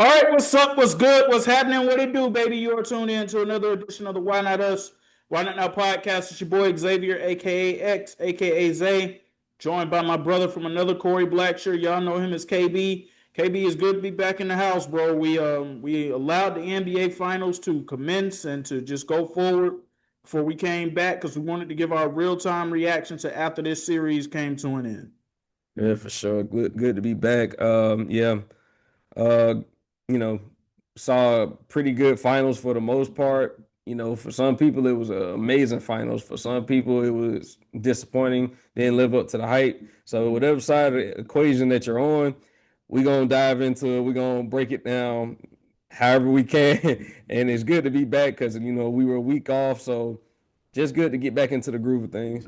All right, what's up? What's good? What's happening? What it do, baby? You are tuned in to another edition of the Why Not Us, Why Not Now podcast. It's your boy Xavier, aka X, aka Zay, joined by my brother from another Kory Blackshear. Y'all know him as KB. KB is good to be back in the house, bro. We allowed the NBA Finals to commence and to just go forward before we came back because we wanted to give our real time reaction to after this series came to an end. Yeah, for sure. Good to be back. Yeah. Uh, you know, saw pretty good finals for the most part. For some people it was amazing finals. For some people it was disappointing. Didn't live up to the hype. So whatever side of the equation that you're on, we're gonna dive into it. We're gonna break it down however we can. And it's good to be back because we were a week off. So just good to get back into the groove of things.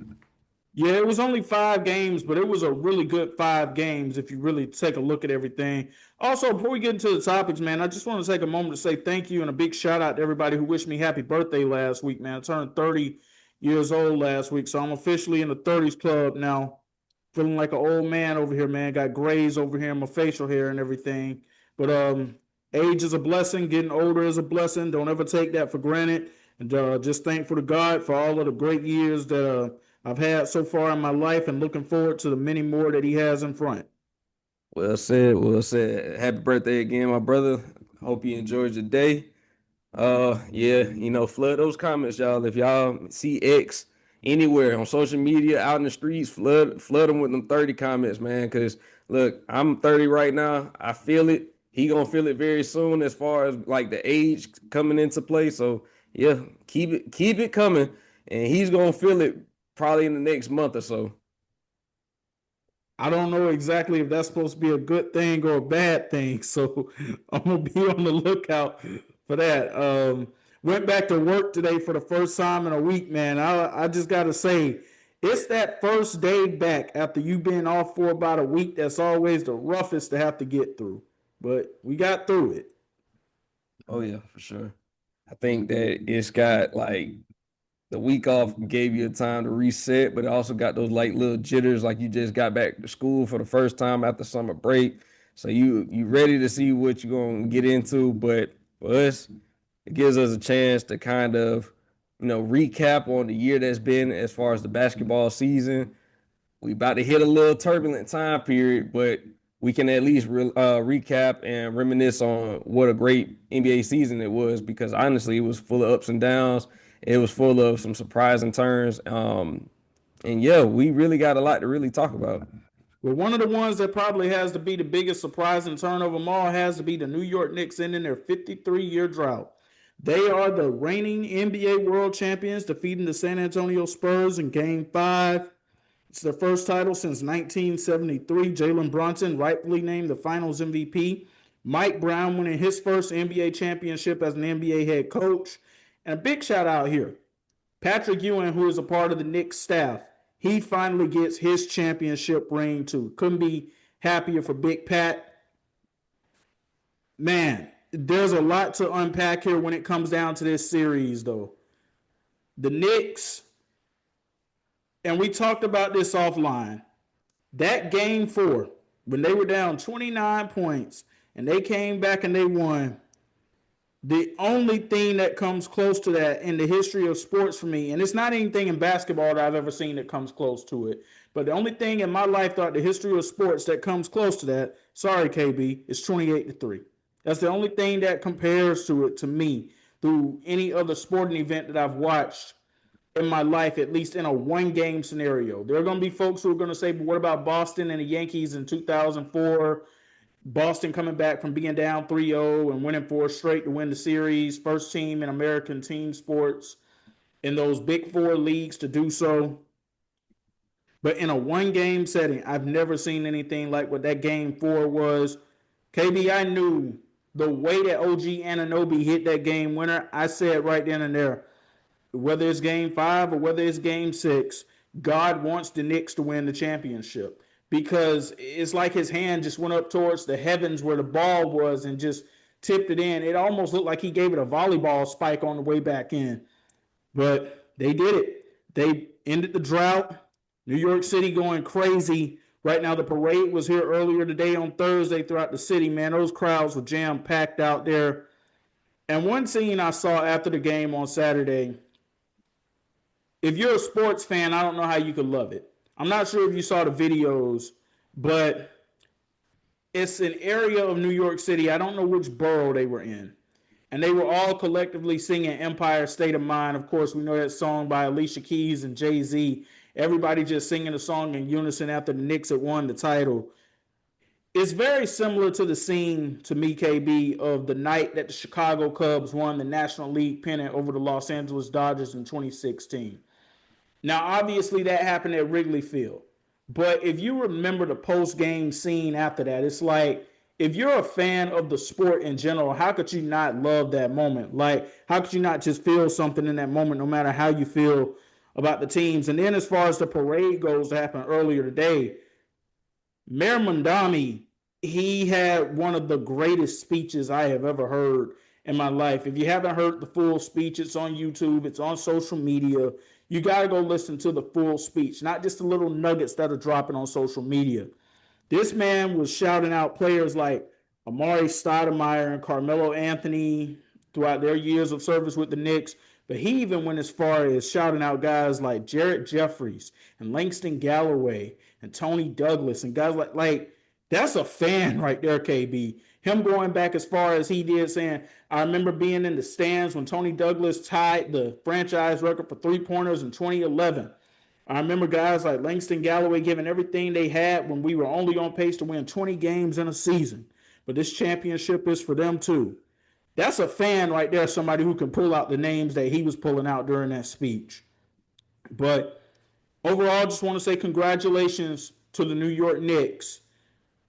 Yeah, it was only 5 games, but it was a really good 5 games if you really take a look at everything. Also, before we get into the topics, man, I just want to take a moment to say thank you and a big shout out to everybody who wished me happy birthday last week, man. I turned 30 years old last week, so I'm officially in the 30s club now. Feeling like an old man over here, man. Got grays over here in my facial hair and everything. But age is a blessing. Getting older is a blessing. Don't ever take that for granted. And just thankful to God for all of the great years that I've had so far in my life, and looking forward to the many more that He has in front. Well said. Well said. Happy birthday again, my brother. Hope you enjoyed your day. Yeah, flood those comments, y'all. If y'all see X anywhere on social media, out in the streets, flood them with them 30 comments, man. Cause look, I'm 30 right now. I feel it. He gonna feel it very soon as far as like the age coming into play. So yeah, keep it coming. And he's gonna feel it probably in the next month or so. I don't know exactly if that's supposed to be a good thing or a bad thing, so I'm gonna be on the lookout for that. Went back to work today for the first time in a week, man. I just gotta say, it's that first day back after you've been off for about a week that's always the roughest to have to get through. But we got through it. Oh yeah, for sure. I think that it's got like the week off gave you a time to reset, but it also got those like little jitters, like you just got back to school for the first time after summer break. So you ready to see what you're gonna get into. But for us, it gives us a chance to kind of, recap on the year that's been as far as the basketball season. We about to hit a little turbulent time period, but we can at least recap and reminisce on what a great NBA season it was because honestly, it was full of ups and downs. It was full of some surprising turns. And yeah, we really got a lot to really talk about. Well, one of the ones that probably has to be the biggest surprise and turn of them all has to be the New York Knicks ending their 53-year drought. They are the reigning NBA World Champions, defeating the San Antonio Spurs in Game 5. It's their first title since 1973. Jalen Brunson rightfully named the Finals MVP. Mike Brown winning his first NBA championship as an NBA head coach. And a big shout out here, Patrick Ewing, who is a part of the Knicks staff, he finally gets his championship ring too. Couldn't be happier for Big Pat. Man, there's a lot to unpack here when it comes down to this series, though. The Knicks, and we talked about this offline, that game 4, when they were down 29 points and they came back and they won, the only thing that comes close to that in the history of sports for me, and it's not anything in basketball that I've ever seen that comes close to it, but the only thing in my life throughout the history of sports that comes close to that, sorry KB, is 28-3. That's the only thing that compares to it to me through any other sporting event that I've watched in my life, at least in a one game scenario. There are going to be folks who are going to say, but what about Boston and the Yankees in 2004? Boston coming back from being down 3-0 and winning 4 straight to win the series. First team in American team sports in those big 4 leagues to do so. But in a one game setting, I've never seen anything like what that game 4 was. KB, I knew the way that OG Anunoby hit that game winner. I said right then and there, whether it's game 5 or whether it's game 6, God wants the Knicks to win the championship because it's like his hand just went up towards the heavens where the ball was and just tipped it in. It almost looked like he gave it a volleyball spike on the way back in. But they did it. They ended the drought. New York City going crazy Right now, the parade was here earlier today on Thursday throughout the city, man. Those crowds were jam-packed out there. And one scene I saw after the game on Saturday, if you're a sports fan, I don't know how you could love it. I'm not sure if you saw the videos, but it's an area of New York City. I don't know which borough they were in. And they were all collectively singing Empire State of Mind. Of course, we know that song by Alicia Keys and Jay-Z. Everybody just singing the song in unison after the Knicks had won the title. It's very similar to the scene, to me, KB, of the night that the Chicago Cubs won the National League pennant over the Los Angeles Dodgers in 2016. Now, obviously, that happened at Wrigley Field. But if you remember the post-game scene after that, it's like, if you're a fan of the sport in general, how could you not love that moment? Like, how could you not just feel something in that moment, no matter how you feel about the teams? And then as far as the parade goes that happened earlier today, Mayor Mondami, he had one of the greatest speeches I have ever heard in my life. If you haven't heard the full speech, it's on YouTube, it's on social media. You got to go listen to the full speech, not just the little nuggets that are dropping on social media. This man was shouting out players like Amari Stoudemire and Carmelo Anthony throughout their years of service with the Knicks. But he even went as far as shouting out guys like Jarrett Jeffries and Langston Galloway and Tony Douglas and guys like that's a fan right there, KB. Him going back as far as he did, saying, I remember being in the stands when Tony Douglas tied the franchise record for three-pointers in 2011. I remember guys like Langston Galloway giving everything they had when we were only on pace to win 20 games in a season. But this championship is for them too. That's a fan right there, somebody who can pull out the names that he was pulling out during that speech. But overall, I just want to say congratulations to the New York Knicks.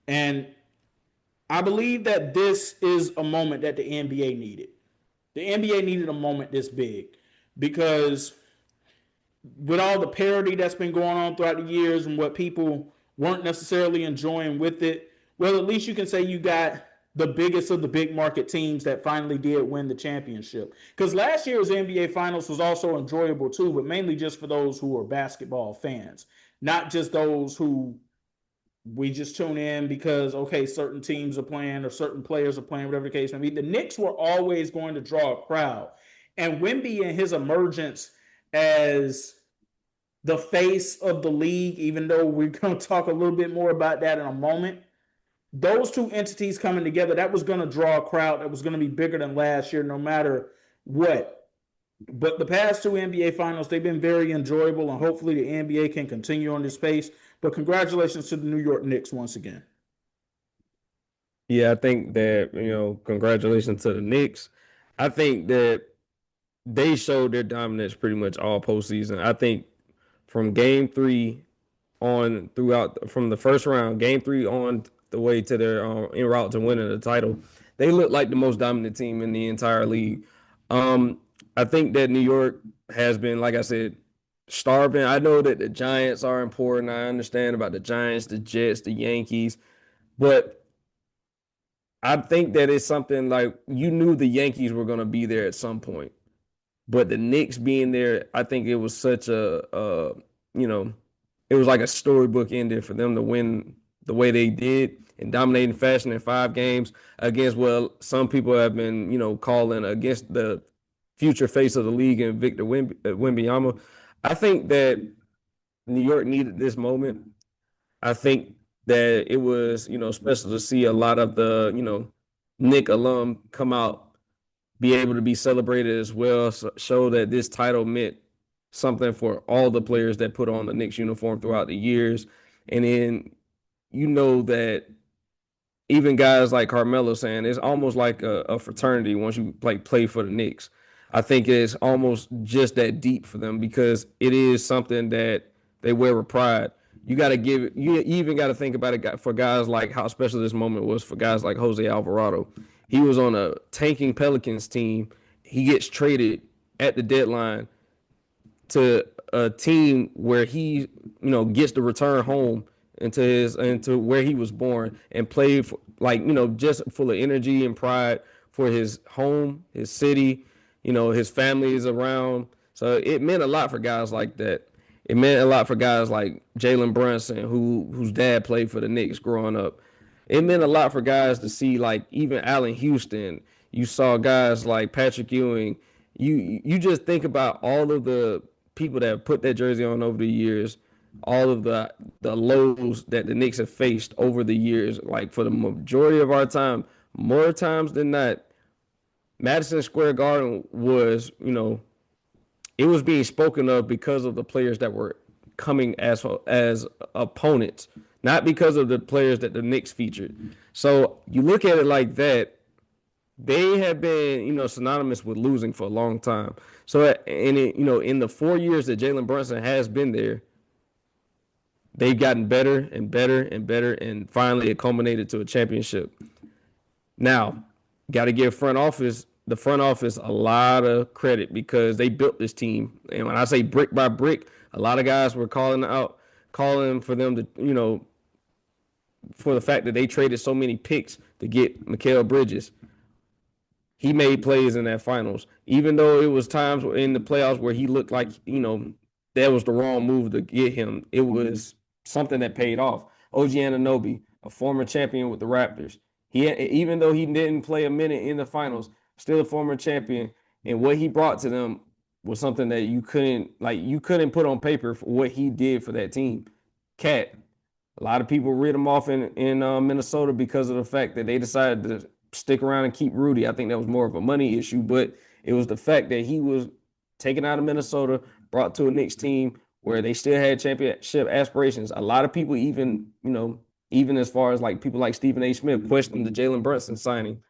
And I believe that this is a moment that the NBA needed. The NBA needed a moment this big because with all the parody that's been going on throughout the years and what people weren't necessarily enjoying with it, well, at least you can say you got the biggest of the big market teams that finally did win the championship. Because last year's NBA Finals was also enjoyable too, but mainly just for those who are basketball fans, not just those who we just tune in because, okay, certain teams are playing or certain players are playing, whatever the case may be. The Knicks were always going to draw a crowd. And Wemby and his emergence as the face of the league, even though we're going to talk a little bit more about that in a moment, those two entities coming together, that was going to draw a crowd that was going to be bigger than last year no matter what. But the past two NBA Finals, they've been very enjoyable, and hopefully the NBA can continue on this pace. But congratulations to the New York Knicks once again. Yeah, I think that, congratulations to the Knicks. I think that they showed their dominance pretty much all postseason. I think from game 3 on throughout from the first round, game 3 on the way to their en route to winning the title, they looked like the most dominant team in the entire league. I think that New York has been, like I said, starving. I know that the Giants are important. I understand about the Giants, the Jets, the Yankees, but I think that it's something like you knew the Yankees were going to be there at some point, but the Knicks being there, I think it was such it was like a storybook ending for them to win the way they did in dominating fashion in 5 games against, well, some people have been, calling against the future face of the league and Victor Wembanyama. I think that New York needed this moment. I think that it was, special to see a lot of the, Nick alum come out, be able to be celebrated as well, show that this title meant something for all the players that put on the Knicks uniform throughout the years. And then, that even guys like Carmelo saying it's almost like a fraternity once you play for the Knicks. I think it's almost just that deep for them because it is something that they wear with pride. You got to give it. You even got to think about it for guys like how special this moment was for guys like Jose Alvarado. He was on a tanking Pelicans team. He gets traded at the deadline to a team where he, gets to return home into where he was born and play for, just full of energy and pride for his home, his city. His family is around. So it meant a lot for guys like that. It meant a lot for guys like Jalen Brunson, whose dad played for the Knicks growing up. It meant a lot for guys to see, like, even Allen Houston. You saw guys like Patrick Ewing. You just think about all of the people that have put that jersey on over the years, all of the lows that the Knicks have faced over the years. Like, for the majority of our time, more times than not, Madison Square Garden was, it was being spoken of because of the players that were coming as opponents, not because of the players that the Knicks featured. So you look at it like that, they have been, synonymous with losing for a long time. So, in the 4 years that Jalen Brunson has been there, they've gotten better and better and better, and finally it culminated to a championship. Now, got to give the front office a lot of credit because they built this team. And when I say brick by brick, a lot of guys were calling for them to, for the fact that they traded so many picks to get Mikal Bridges. He made plays in that finals, even though it was times in the playoffs where he looked like, that was the wrong move to get him. It was something that paid off. OG Anunoby, a former champion with the Raptors. Even though he didn't play a minute in the finals, still a former champion. And what he brought to them was something that you couldn't put on paper for what he did for that team. Cat, a lot of people read him off in Minnesota because of the fact that they decided to stick around and keep Rudy. I think that was more of a money issue, but it was the fact that he was taken out of Minnesota, brought to a Knicks team where they still had championship aspirations. A lot of people even as far as like people like Stephen A. Smith questioned the Jalen Brunson signing.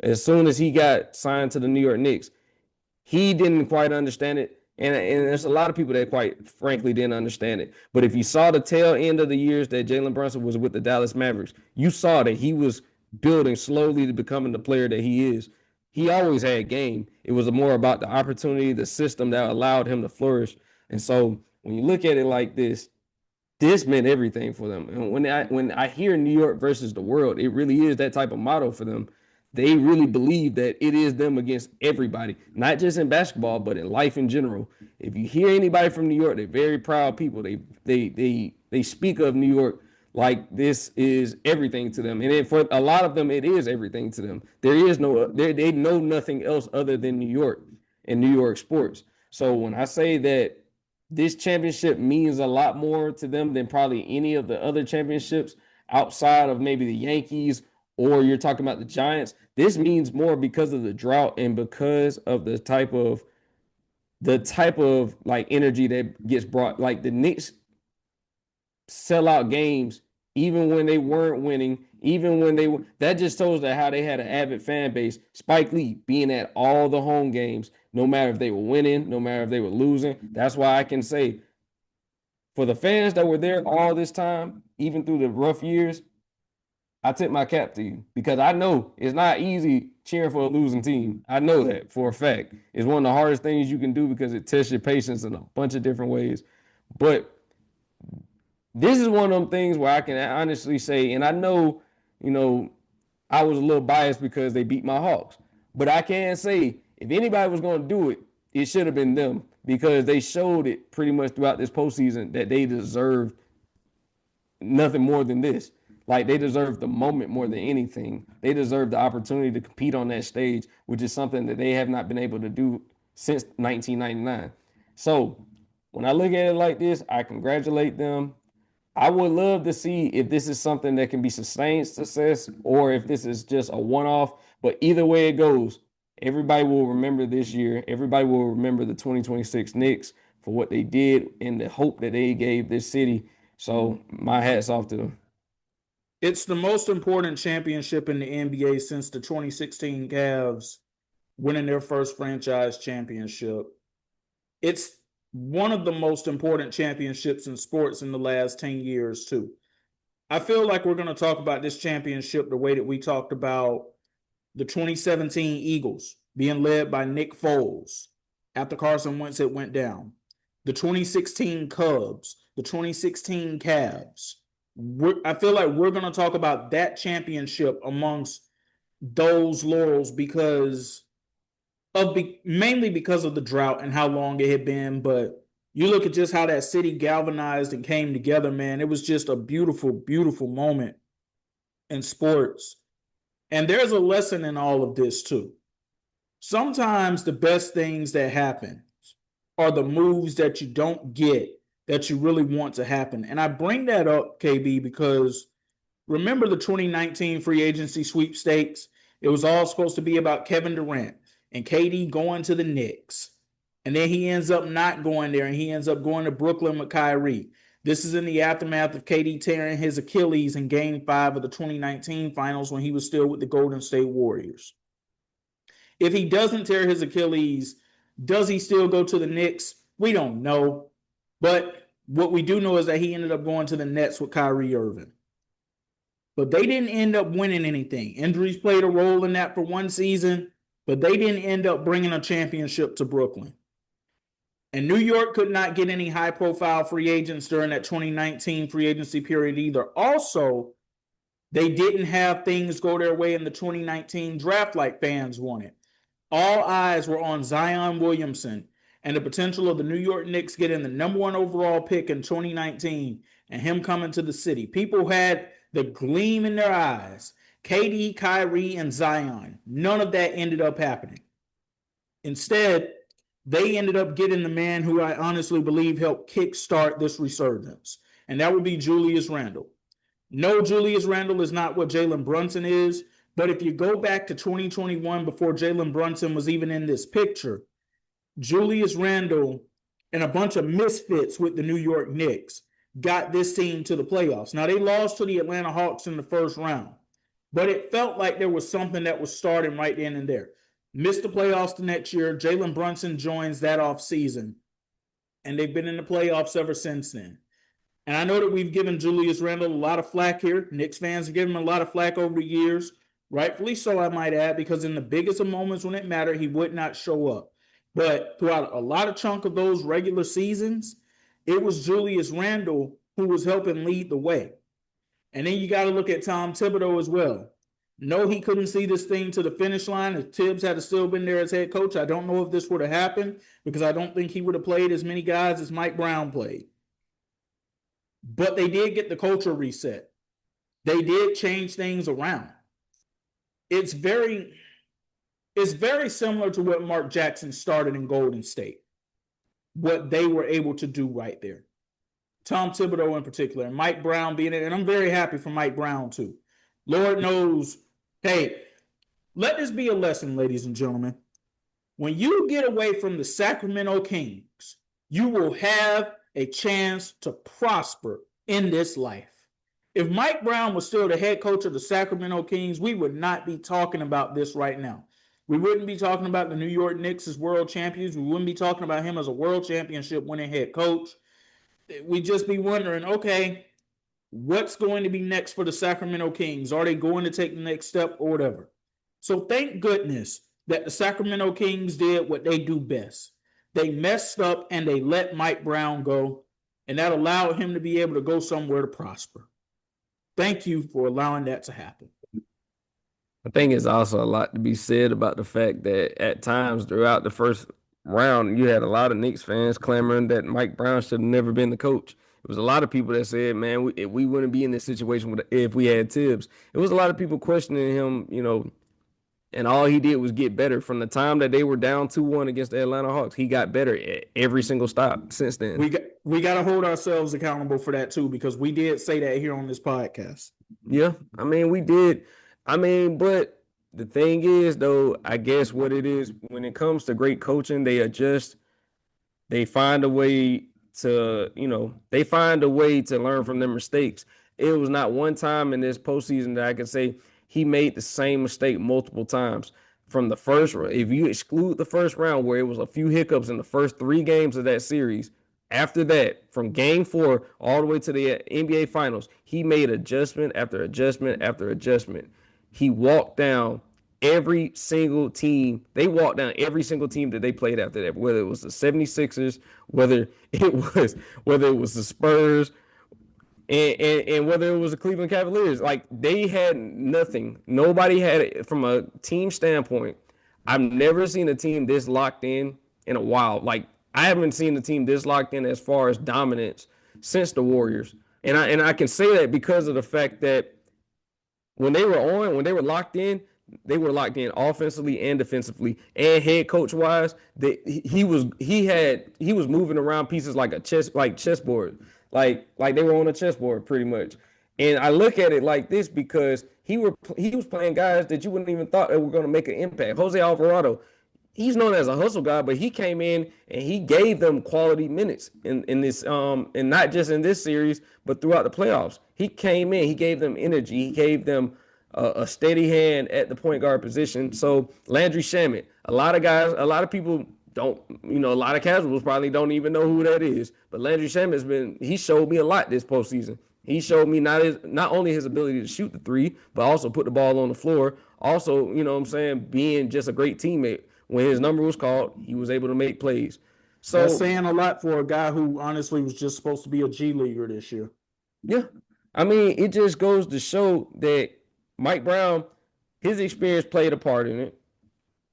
As soon as he got signed to the New York Knicks, he didn't quite understand it. And there's a lot of people that quite frankly didn't understand it. But if you saw the tail end of the years that Jalen Brunson was with the Dallas Mavericks, you saw that he was building slowly to becoming the player that he is. He always had game. It was more about the opportunity, the system that allowed him to flourish. And so when you look at it like this meant everything for them. And when I hear New York versus the world, it really is that type of motto for them. They really believe that it is them against everybody, not just in basketball, but in life in general. If you hear anybody from New York, they're very proud people. They speak of New York like this is everything to them. And for a lot of them, it is everything to them. They know nothing else other than New York and New York sports. So when I say that this championship means a lot more to them than probably any of the other championships outside of maybe the Yankees, or you're talking about the Giants, this means more because of the drought and because of the type of like energy that gets brought. Like the Knicks sell out games even when they weren't winning, even when they were. That just shows that how they had an avid fan base. Spike Lee being at all the home games, no matter if they were winning, no matter if they were losing. That's why I can say, for the fans that were there all this time, even through the rough years, I tip my cap to you because I know it's not easy cheering for a losing team. I know that for a fact. It's one of the hardest things you can do because it tests your patience in a bunch of different ways. But this is one of them things where I can honestly say, and I know, I was a little biased because they beat my Hawks. But I can say, if anybody was going to do it, it should have been them because they showed it pretty much throughout this postseason that they deserved nothing more than this. Like, they deserve the moment more than anything. They deserve the opportunity to compete on that stage, which is something that they have not been able to do since 1999. So when I look at it like this, I congratulate them. I would love to see if this is something that can be sustained success or if this is just a one-off. But either way it goes, everybody will remember this year. Everybody will remember the 2026 Knicks for what they did and the hope that they gave this city. So my hat's off to them. It's the most important championship in the NBA since the 2016 Cavs winning their first franchise championship. It's one of the most important championships in sports in the last 10 years, too. I feel like we're going to talk about this championship the way that we talked about the 2017 Eagles being led by Nick Foles after Carson Wentz had went down. The 2016 Cubs, the 2016 Cavs. I feel like we're going to talk about that championship amongst those laurels because mainly because of the drought and how long it had been. But You look at just how that city galvanized and came together, man. It was just a beautiful, beautiful moment in sports. And there's a lesson in all of this too. Sometimes the best things that happen are the moves that you don't get that you really want to happen. And I bring that up, KB, because remember the 2019 free agency sweepstakes? It was all supposed to be about Kevin Durant and KD going to the Knicks. And then he ends up not going there, and he ends up going to Brooklyn with Kyrie. This is in the aftermath of KD tearing his Achilles in Game 5 of the 2019 finals when he was still with the Golden State Warriors. If he doesn't tear his Achilles, does he still go to the Knicks? We don't know. But what we do know is that he ended up going to the Nets with Kyrie Irving. But they didn't end up winning anything. Injuries played a role in that for one season, but they didn't end up bringing a championship to Brooklyn. And New York could not get any high-profile free agents during that 2019 free agency period either. Also, they didn't have things go their way in the 2019 draft like fans wanted. All eyes were on Zion Williamson and the potential of the New York Knicks getting the number 1 overall pick in 2019 and him coming to the city. People had the gleam in their eyes. KD, Kyrie, and Zion. None of that ended up happening. Instead, they ended up getting the man who I honestly believe helped kickstart this resurgence, and that would be Julius Randle. No, Julius Randle is not what Jalen Brunson is, but if you go back to 2021 before Jalen Brunson was even in this picture, Julius Randle and a bunch of misfits with the New York Knicks got this team to the playoffs. Now, they lost to the Atlanta Hawks in the first round, but it felt like there was something that was starting right then and there. Missed the playoffs the next year. Jalen Brunson joins that offseason, and they've been in the playoffs ever since then. And I know that we've given Julius Randle a lot of flack here. Knicks fans have given him a lot of flack over the years. Rightfully so, I might add, because in the biggest of moments when it mattered, he would not show up. But throughout a lot of chunk of those regular seasons, it was Julius Randle who was helping lead the way. And then you got to look at Tom Thibodeau as well. No, he couldn't see this thing to the finish line. If Tibbs had still been there as head coach, I don't know if this would have happened because I don't think he would have played as many guys as Mike Brown played. But they did get the culture reset. They did change things around. It's very similar to what Mark Jackson started in Golden State, what they were able to do right there. Tom Thibodeau in particular, and Mike Brown being it, and I'm very happy for Mike Brown too. Lord knows, hey, let this be a lesson, ladies and gentlemen. When you get away from the Sacramento Kings, you will have a chance to prosper in this life. If Mike Brown was still the head coach of the Sacramento Kings, we would not be talking about this right now. We wouldn't be talking about the New York Knicks as world champions. We wouldn't be talking about him as a world championship winning head coach. We'd just be wondering, okay, what's going to be next for the Sacramento Kings? Are they going to take the next step or whatever? So thank goodness that the Sacramento Kings did what they do best. They messed up and they let Mike Brown go, and that allowed him to be able to go somewhere to prosper. Thank you for allowing that to happen. I think it's also a lot to be said about the fact that at times throughout the first round, you had a lot of Knicks fans clamoring that Mike Brown should have never been the coach. It was a lot of people that said, man, we wouldn't be in this situation if we had Tibbs. It was a lot of people questioning him, and all he did was get better. From the time that they were down 2-1 against the Atlanta Hawks, he got better at every single stop since then. We got to hold ourselves accountable for that too, because we did say that here on this podcast. Yeah, we did. But the thing is, though, I guess what it is, when it comes to great coaching, they adjust. They find a way to, they find a way to learn from their mistakes. It was not one time in this postseason that I could say he made the same mistake multiple times. From the first, if you exclude the first round where it was a few hiccups in the first 3 games of that series, after that, from game 4 all the way to the NBA Finals, he made adjustment after adjustment after adjustment. He walked down every single team. They walked down every single team that they played after that, whether it was the 76ers, whether it was the Spurs, and whether it was the Cleveland Cavaliers. Like, they had nothing. Nobody had it from a team standpoint. I've never seen a team this locked in a while. Like, I haven't seen the team this locked in as far as dominance since the Warriors. And I can say that because of the fact that when they were locked in, they were locked in offensively and defensively and head coach wise. He was moving around pieces like chessboard, like they were on a chessboard pretty much. And I look at it like this because he was playing guys that you wouldn't even thought that were going to make an impact. Jose Alvarado, he's known as a hustle guy, but he came in and he gave them quality minutes in this and not just in this series, but throughout the playoffs. He came in, he gave them energy, he gave them a steady hand at the point guard position. So Landry Shamet, a lot of people don't, a lot of casuals probably don't even know who that is. But Landry Shamet's he showed me a lot this postseason. He showed me not only his ability to shoot the three, but also put the ball on the floor. Also, being just a great teammate. When his number was called, he was able to make plays. So that's saying a lot for a guy who honestly was just supposed to be a G leaguer this year. Yeah. I mean, it just goes to show that Mike Brown, his experience played a part in it,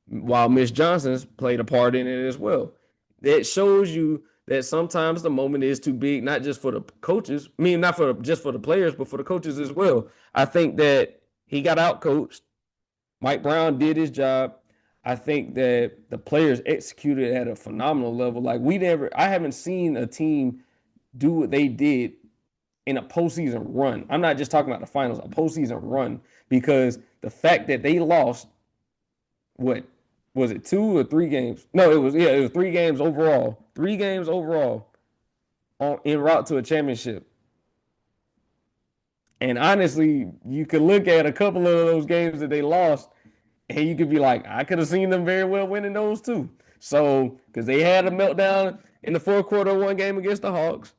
while Mitch Johnson's played a part in it as well. That shows you that sometimes the moment is too big, not just for the coaches. I mean, not just for the players, but for the coaches as well. I think that he got outcoached. Mike Brown did his job. I think that the players executed at a phenomenal level. Like I haven't seen a team do what they did in a postseason run. I'm not just talking about the finals, a postseason run, because the fact that they lost, what was it, 2 or 3 games? No, it was 3 games overall. 3 games overall en route to a championship. And honestly, you could look at a couple of those games that they lost, and you could be like, I could have seen them very well winning those too. So, because they had a meltdown in the fourth quarter of one game against the Hawks.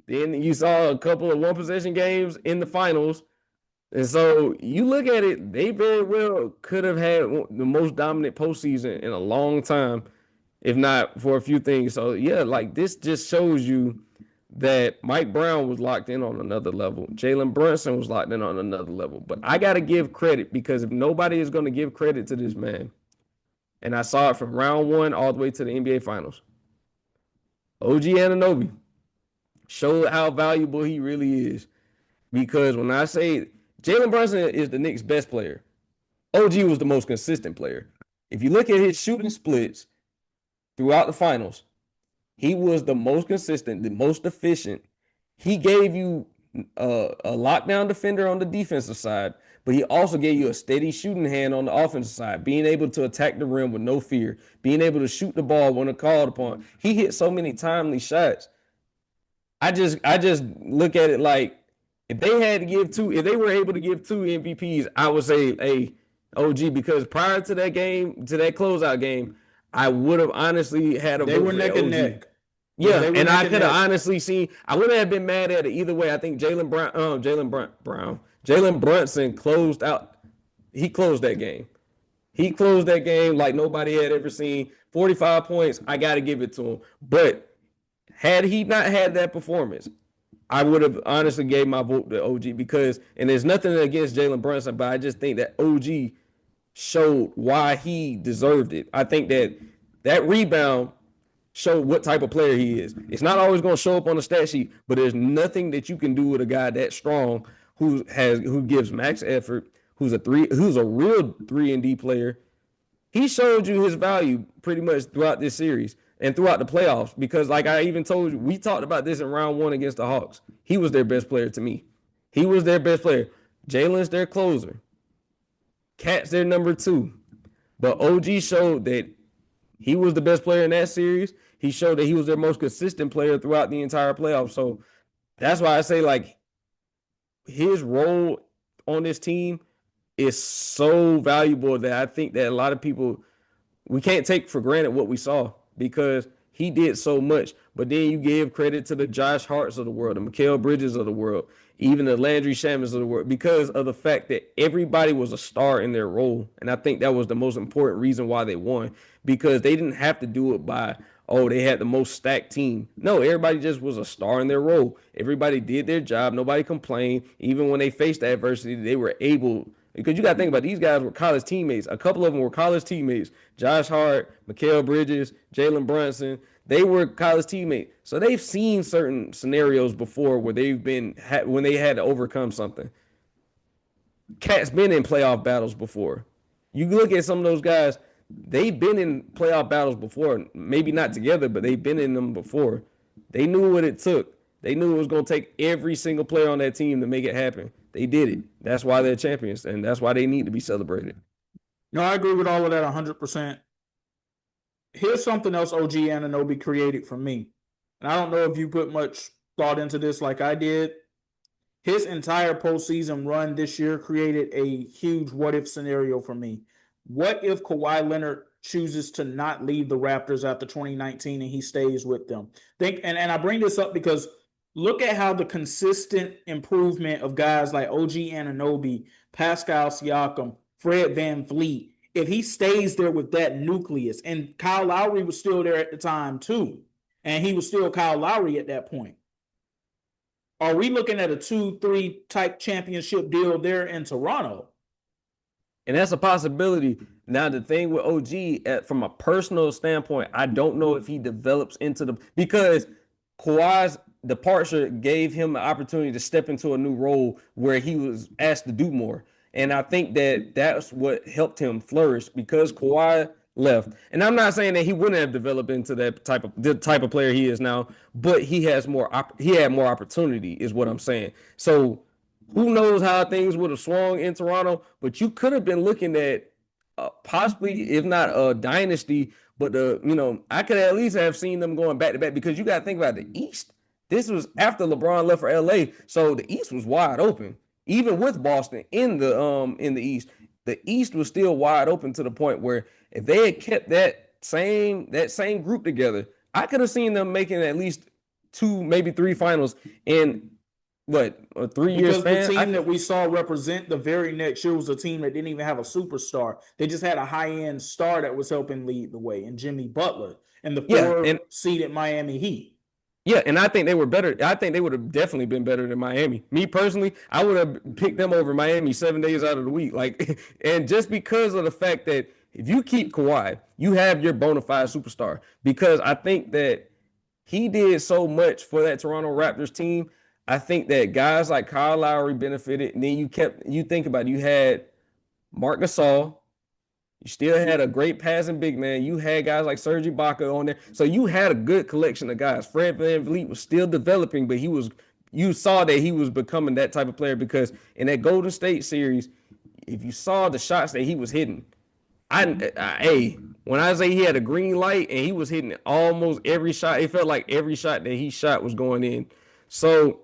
Then you saw a couple of one-possession games in the finals. And so you look at it, they very well could have had the most dominant postseason in a long time, if not for a few things. So, yeah, like this just shows you that Mike Brown was locked in on another level. Jalen Brunson was locked in on another level. But I got to give credit, because if nobody is going to give credit to this man, and I saw it from round 1 all the way to the NBA Finals, OG Anunoby showed how valuable he really is. Because when I say Jalen Brunson is the Knicks' best player, OG was the most consistent player. If you look at his shooting splits throughout the finals, he was the most consistent, the most efficient. He gave you a lockdown defender on the defensive side, but he also gave you a steady shooting hand on the offensive side, being able to attack the rim with no fear, being able to shoot the ball when called upon. He hit so many timely shots. I just look at it like, if they were able to give 2 MVPs, I would say, hey, OG, because prior to that game, to that closeout game, I would have honestly had a vote. They were neck and neck. Yeah, and I could have honestly seen, I wouldn't have been mad at it either way. I think Jalen Brunson closed out. He closed that game. He closed that game like nobody had ever seen. 45 points, I got to give it to him. But had he not had that performance, I would have honestly gave my vote to OG, because, and there's nothing against Jalen Brunson, but I just think that OG showed why he deserved it. I think that rebound showed what type of player he is. It's not always going to show up on the stat sheet, but there's nothing that you can do with a guy that strong who gives max effort, who's a real 3-and-D player. He showed you his value pretty much throughout this series and throughout the playoffs, because like I even told you, we talked about this in round 1 against the Hawks. He was their best player to me. He was their best player. Jalen's their closer. Cat's their number 2. But OG showed that he was the best player in that series. He showed that he was their most consistent player throughout the entire playoffs. So that's why I say, like, his role on this team is so valuable that I think that a lot of people, we can't take for granted what we saw, because he did so much. But then you give credit to the Josh Harts of the world, the Mikal Bridges of the world, even the Landry Shamets of the world, because of the fact that everybody was a star in their role. And I think that was the most important reason why they won, because they didn't have to do it by, they had the most stacked team. No, everybody just was a star in their role. Everybody did their job. Nobody complained. Even when they faced adversity, they were able Because you got to think about these guys were college teammates. A couple of them were college teammates. Josh Hart, Mikal Bridges, Jalen Brunson. They were college teammates. So they've seen certain scenarios before where when they had to overcome something. Cat's been in playoff battles before. You look at some of those guys, they've been in playoff battles before. Maybe not together, but they've been in them before. They knew what it took. They knew it was going to take every single player on that team to make it happen. They did it. That's why they're champions, and that's why they need to be celebrated. No, I agree with all of that 100%. Here's something else OG Anunoby created for me. And I don't know if you put much thought into this like I did. His entire postseason run this year created a huge what-if scenario for me. What if Kawhi Leonard chooses to not leave the Raptors after 2019 and he stays with them? And I bring this up because look at how the consistent improvement of guys like OG Anunoby, Pascal Siakam, Fred VanVleet, if he stays there with that nucleus, and Kyle Lowry was still there at the time too, and he was still Kyle Lowry at that point. Are we looking at a 2-3 type championship deal there in Toronto? And that's a possibility. Now, the thing with OG, from a personal standpoint, I don't know if he develops because Kawhi's departure gave him an opportunity to step into a new role where he was asked to do more. And I think that's what helped him flourish because Kawhi left. And I'm not saying that he wouldn't have developed into the type of player he is now, but he had more opportunity is what I'm saying. So who knows how things would have swung in Toronto, but you could have been looking at possibly, if not a dynasty, but I could at least have seen them going back to back because you got to think about the East. This was after LeBron left for LA, so the East was wide open. Even with Boston in the East, the East was still wide open to the point where if they had kept that same group together, I could have seen them making at least 2, maybe 3 finals in a 3-year span. Because the team that we saw represent the very next year was a team that didn't even have a superstar. They just had a high-end star that was helping lead the way, and Jimmy Butler and the 4-seeded Miami Heat. Yeah, and I think they were better. I think they would have definitely been better than Miami. Me personally, I would have picked them over Miami 7 days out of the week. And just because of the fact that if you keep Kawhi, you have your bona fide superstar. Because I think that he did so much for that Toronto Raptors team. I think that guys like Kyle Lowry benefited. And then you think about it, you had Marc Gasol. You still had a great passing big man. You had guys like Serge Ibaka on there. So you had a good collection of guys. Fred VanVleet was still developing, but you saw that he was becoming that type of player because in that Golden State series, if you saw the shots that he was hitting, when I say he had a green light and he was hitting almost every shot, it felt like every shot that he shot was going in. So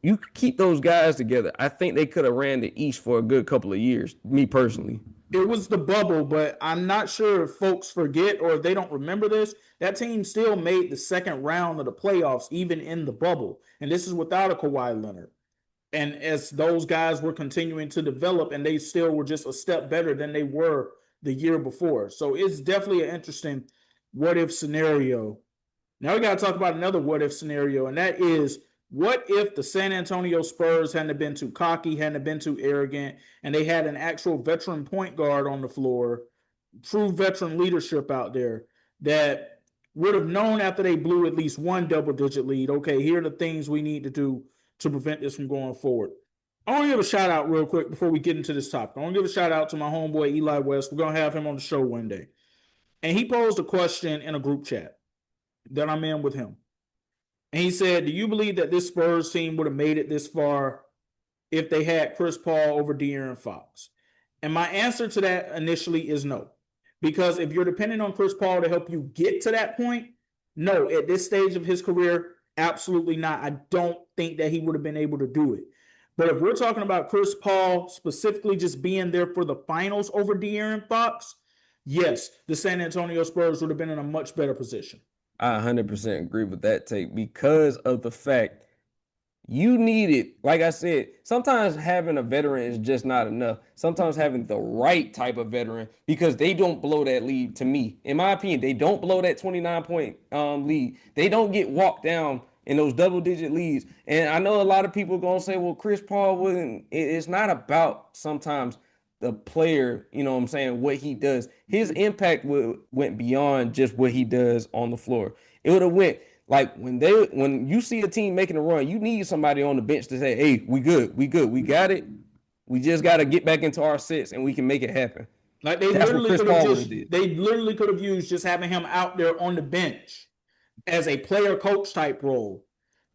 you keep those guys together. I think they could have ran the East for a good couple of years, me personally. It was the bubble, but I'm not sure if folks forget or if they don't remember this. That team still made the second round of the playoffs, even in the bubble. And this is without a Kawhi Leonard. And as those guys were continuing to develop, and they still were just a step better than they were the year before. So it's definitely an interesting what-if scenario. Now we got to talk about another what-if scenario, and that is, what if the San Antonio Spurs hadn't been too cocky, hadn't been too arrogant, and they had an actual veteran point guard on the floor, true veteran leadership out there that would have known after they blew at least one double-digit lead, okay, here are the things we need to do to prevent this from going forward. I want to give a shout out real quick before we get into this topic. I want to give a shout out to my homeboy Eli West. We're going to have him on the show one day. And he posed a question in a group chat that I'm in with him. And he said, do you believe that this Spurs team would have made it this far if they had Chris Paul over De'Aaron Fox? And my answer to that initially is no. Because if you're depending on Chris Paul to help you get to that point, no, at this stage of his career, absolutely not. I don't think that he would have been able to do it. But if we're talking about Chris Paul specifically just being there for the finals over De'Aaron Fox, yes, the San Antonio Spurs would have been in a much better position. I 100% agree with that take because of the fact you need it. Like I said, sometimes having a veteran is just not enough. Sometimes having the right type of veteran, because they don't blow that lead to me. In my opinion, they don't blow that 29-point lead. They don't get walked down in those double-digit leads. And I know a lot of people are going to say, well, Chris Paul wouldn't. It's not about sometimes the player, you know what I'm saying, what he does. His impact went beyond just what he does on the floor. It would have went like when you see a team making a run, you need somebody on the bench to say, "Hey, we good, we got it. We just got to get back into our sets and we can make it happen." Like they That's what literally Chris could have Paul would have just did. they literally could have used just having him out there on the bench as a player coach type role,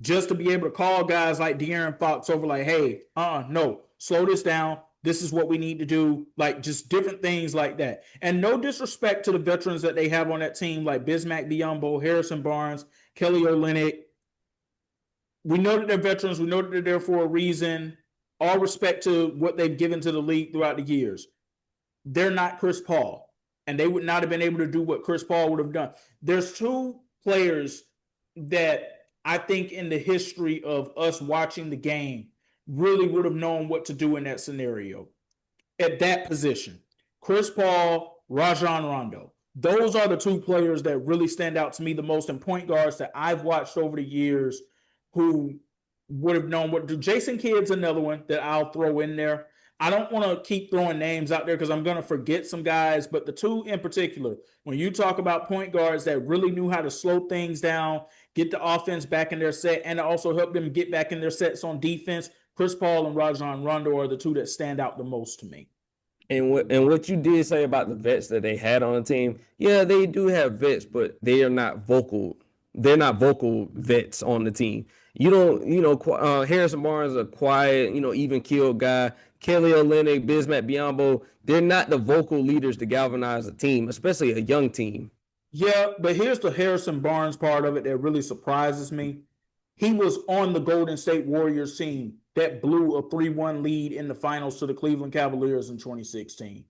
just to be able to call guys like De'Aaron Fox over, like, hey, no, slow this down. This is what we need to do. Like, just different things like that. And no disrespect to the veterans that they have on that team, like Bismack Biyombo, Harrison Barnes, Kelly Olynyk. We know that they're veterans. We know that they're there for a reason. All respect to what they've given to the league throughout the years. They're not Chris Paul, and they would not have been able to do what Chris Paul would have done. There's two players that I think in the history of us watching the game really would have known what to do in that scenario at that position. Chris Paul, Rajon Rondo. Those are the two players that really stand out to me the most, in point guards that I've watched over the years who would have known what to do. Jason Kidd's another one that I'll throw in there. I don't want to keep throwing names out there because I'm going to forget some guys, but the two in particular, when you talk about point guards that really knew how to slow things down, get the offense back in their set, and also help them get back in their sets on defense, Chris Paul and Rajon Rondo are the two that stand out the most to me. And what you did say about the vets that they had on the team, yeah, they do have vets, but they are not vocal. They're not vocal vets on the team. You don't, Harrison Barnes is a quiet, even keeled guy. Kelly Olynyk, Bismack Biyombo, they're not the vocal leaders to galvanize a team, especially a young team. Yeah, but here's the Harrison Barnes part of it that really surprises me. He was on the Golden State Warriors team that blew a 3-1 lead in the finals to the Cleveland Cavaliers in 2016.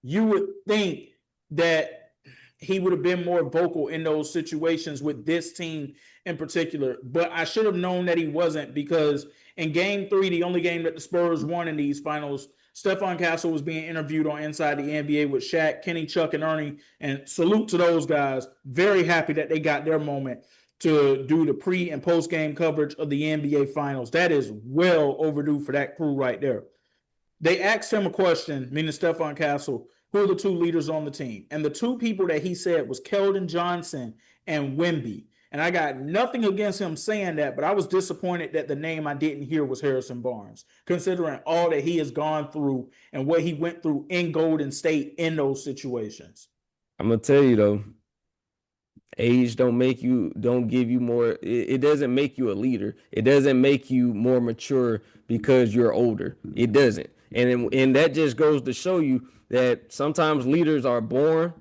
You would think that he would have been more vocal in those situations with this team in particular, but I should have known that he wasn't, because in game 3, the only game that the Spurs won in these finals, Stephon Castle was being interviewed on Inside the NBA with Shaq, Kenny, Chuck, and Ernie, and salute to those guys. Very happy that they got their moment to do the pre and post game coverage of the NBA Finals. That is well overdue for that crew right there. They asked him a question, meaning Stephon Castle, who are the two leaders on the team? And the two people that he said was Keldon Johnson and Wemby. And I got nothing against him saying that, but I was disappointed that the name I didn't hear was Harrison Barnes, considering all that he has gone through and what he went through in Golden State in those situations. I'm gonna tell you though, age don't give you more. It doesn't make you a leader. It doesn't make you more mature because you're older. It doesn't. And that just goes to show you that sometimes leaders are born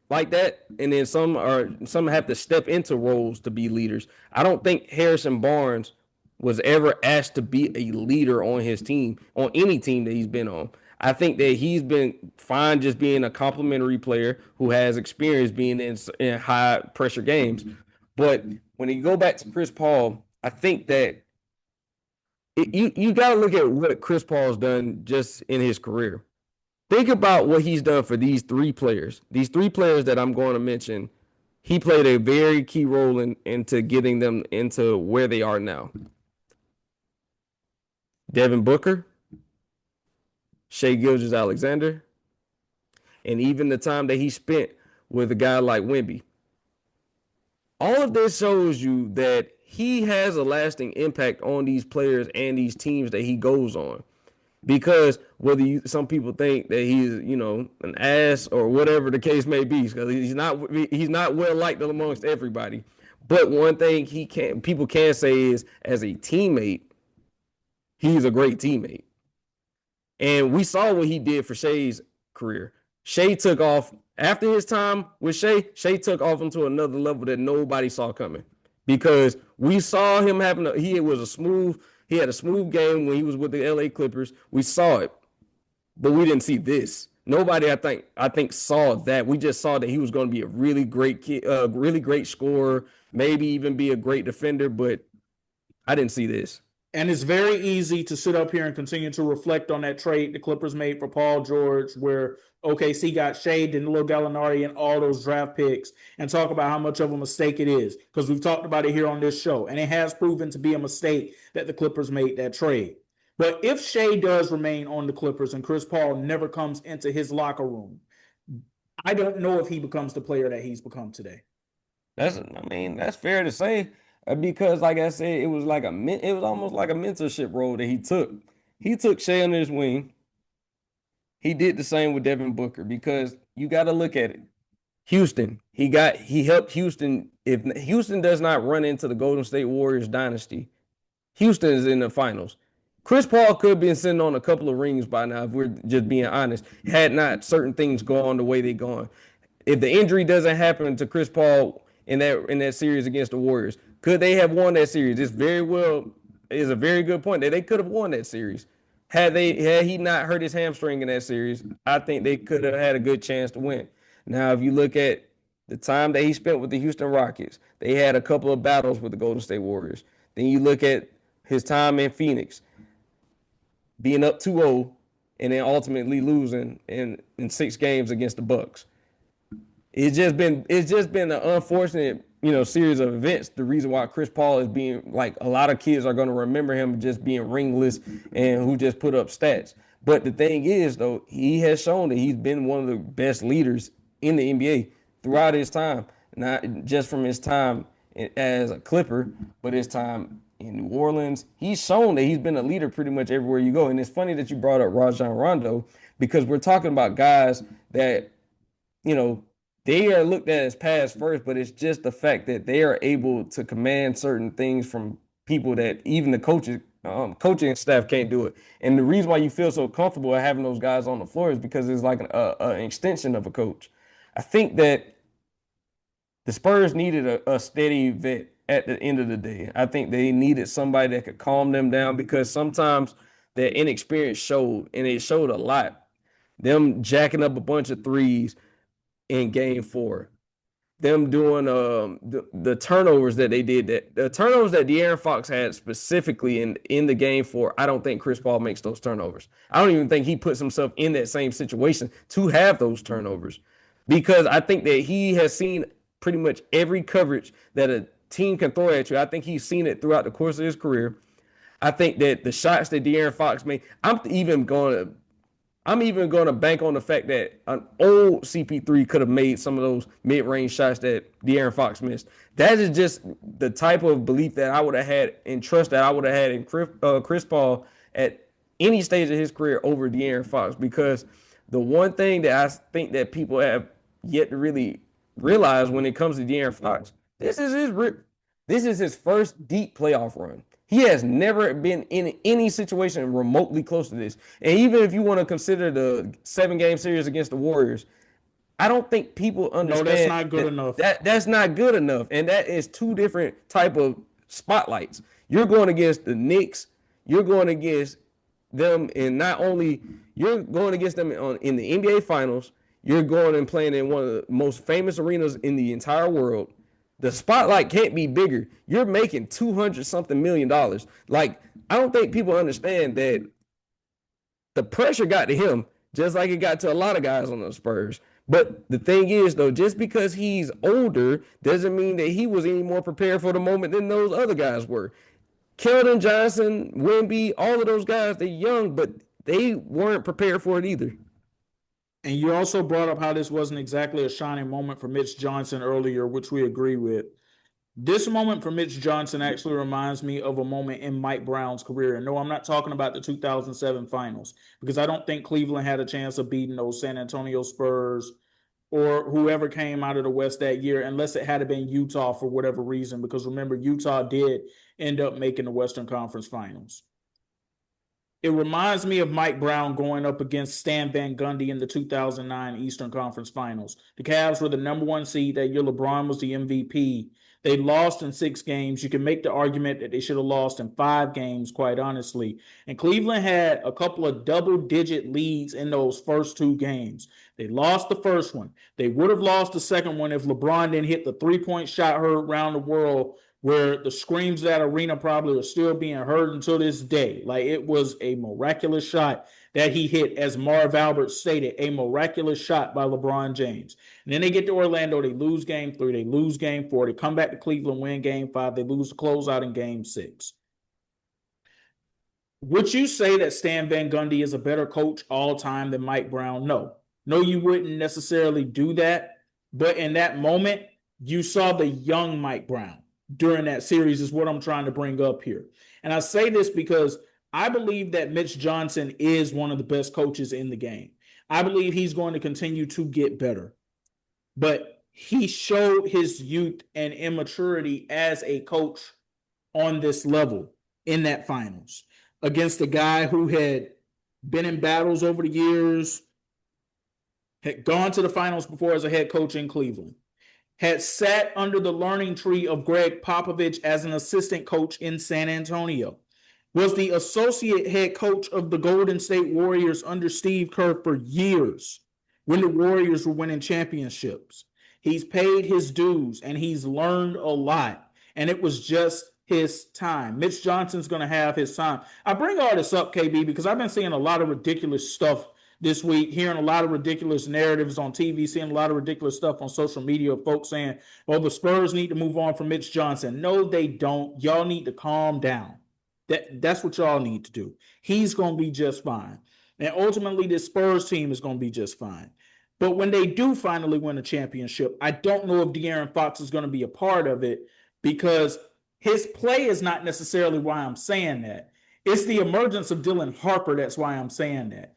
like that, and then some have to step into roles to be leaders. I don't think Harrison Barnes was ever asked to be a leader on his team, on any team that he's been on. I think that he's been fine just being a complimentary player who has experience being in high pressure games. But when you go back to Chris Paul, I think that you got to look at what Chris Paul's done just in his career. Think about what he's done for these three players. These three players that I'm going to mention, he played a very key role into getting them into where they are now. Devin Booker, Shai Gilgeous-Alexander, and even the time that he spent with a guy like Wemby. All of this shows you that he has a lasting impact on these players and these teams that he goes on. Because whether some people think that he's, an ass or whatever the case may be, because he's not well liked amongst everybody. But one thing people can say is, as a teammate, he's a great teammate. And we saw what he did for Shai's career. Shai took off after his time with Shai. Shai took off into another level that nobody saw coming, because we saw him he had a smooth game when he was with the LA Clippers. We saw it, but we didn't see this. Nobody, I think saw that. We just saw that he was going to be a really great kid, really great scorer, maybe even be a great defender, but I didn't see this. And it's very easy to sit up here and continue to reflect on that trade the Clippers made for Paul George, where OKC got Shai, Danilo Gallinari, and all those draft picks, and talk about how much of a mistake it is, because we've talked about it here on this show, and it has proven to be a mistake that the Clippers made that trade. But if Shea does remain on the Clippers and Chris Paul never comes into his locker room, I don't know if he becomes the player that he's become today. That's fair to say because, like I said, it was almost like a mentorship role that he took. He took Shea under his wing. He did the same with Devin Booker because you got to look at it. Houston, he helped Houston. If Houston does not run into the Golden State Warriors dynasty, Houston is in the finals. Chris Paul could have been sitting on a couple of rings by now, if we're just being honest, had not certain things gone the way they gone. If the injury doesn't happen to Chris Paul in that series against the Warriors, could they have won that series? It's a very good point that they could have won that series. Had he not hurt his hamstring in that series, I think they could have had a good chance to win. Now, if you look at the time that he spent with the Houston Rockets, they had a couple of battles with the Golden State Warriors. Then you look at his time in Phoenix, being up 2-0 and then ultimately losing in 6 games against the Bucks. It's just been an unfortunate, series of events. The reason why Chris Paul is being, like, a lot of kids are going to remember him just being ringless and who just put up stats. But the thing is, though, he has shown that he's been one of the best leaders in the NBA throughout his time, not just from his time as a Clipper, but his time in New Orleans. He's shown that he's been a leader pretty much everywhere you go. And it's funny that you brought up Rajon Rondo because we're talking about guys that, they are looked at as pass first, but it's just the fact that they are able to command certain things from people that even the coaching staff can't do it. And the reason why you feel so comfortable having those guys on the floor is because it's like an extension of a coach. I think that the Spurs needed a steady vet at the end of the day. I think they needed somebody that could calm them down because sometimes their inexperience showed, and it showed a lot. Them jacking up a bunch of threes in game 4, them doing the turnovers that they did, the turnovers that De'Aaron Fox had specifically in the game 4. I don't think Chris Paul makes those turnovers. I don't even think he puts himself in that same situation to have those turnovers because I think that he has seen pretty much every coverage that a team can throw at you. I think he's seen it throughout the course of his career. I think that the shots that De'Aaron Fox made, I'm even going to bank on the fact that an old CP3 could have made some of those mid-range shots that De'Aaron Fox missed. That is just the type of belief that I would have had and trust that I would have had in Chris Paul at any stage of his career over De'Aaron Fox. Because the one thing that I think that people have yet to really realize when it comes to De'Aaron Fox, this is his first deep playoff run. He has never been in any situation remotely close to this. And even if you want to consider the 7-game series against the Warriors, I don't think people understand. No, that's not good enough. That's not good enough. And that is 2 different type of spotlights. You're going against the Knicks. You're going against them, and not only you're going against them in the NBA Finals, you're going and playing in one of the most famous arenas in the entire world. The spotlight can't be bigger. You're making $200-something million. Like, I don't think people understand that the pressure got to him just like it got to a lot of guys on the Spurs. But the thing is, though, just because he's older doesn't mean that he was any more prepared for the moment than those other guys were. Keldon Johnson, Wemby, all of those guys, they're young, but they weren't prepared for it either. And you also brought up how this wasn't exactly a shining moment for Mitch Johnson earlier, which we agree with. This moment for Mitch Johnson actually reminds me of a moment in Mike Brown's career. And no, I'm not talking about the 2007 finals because I don't think Cleveland had a chance of beating those San Antonio Spurs or whoever came out of the West that year, unless it had been Utah for whatever reason. Because remember, Utah did end up making the Western Conference Finals. It reminds me of Mike Brown going up against Stan Van Gundy in the 2009 Eastern Conference Finals. The Cavs were the number 1 seed that year. LeBron was the MVP. They lost in 6 games. You can make the argument that they should have lost in 5 games, quite honestly. And Cleveland had a couple of double-digit leads in those first 2 games. They lost the first one. They would have lost the second one if LeBron didn't hit the 3-point shot heard around the world, where the screams of that arena probably are still being heard until this day. Like, it was a miraculous shot that he hit, as Marv Albert stated, a miraculous shot by LeBron James. And then they get to Orlando, they lose game 3, they lose game 4, they come back to Cleveland, win game 5, they lose the closeout in game 6. Would you say that Stan Van Gundy is a better coach all time than Mike Brown? No. No, you wouldn't necessarily do that. But in that moment, you saw the young Mike Brown during that series, is what I'm trying to bring up here. And I say this because I believe that Mitch Johnson is one of the best coaches in the game. I believe he's going to continue to get better. But he showed his youth and immaturity as a coach on this level in that finals against a guy who had been in battles over the years, had gone to the finals before as a head coach in Cleveland, had sat under the learning tree of Greg Popovich as an assistant coach in San Antonio, was the associate head coach of the Golden State Warriors under Steve Kerr for years when the Warriors were winning championships. He's paid his dues and he's learned a lot. And it was just his time. Mitch Johnson's going to have his time. I bring all this up, KB, because I've been seeing a lot of ridiculous stuff this week, hearing a lot of ridiculous narratives on TV, seeing a lot of ridiculous stuff on social media, folks saying, well, the Spurs need to move on from Mitch Johnson. No, they don't. Y'all need to calm down. That's what y'all need to do. He's going to be just fine. And ultimately, this Spurs team is going to be just fine. But when they do finally win a championship, I don't know if De'Aaron Fox is going to be a part of it, because his play is not necessarily why I'm saying that. It's the emergence of Dylan Harper that's why I'm saying that.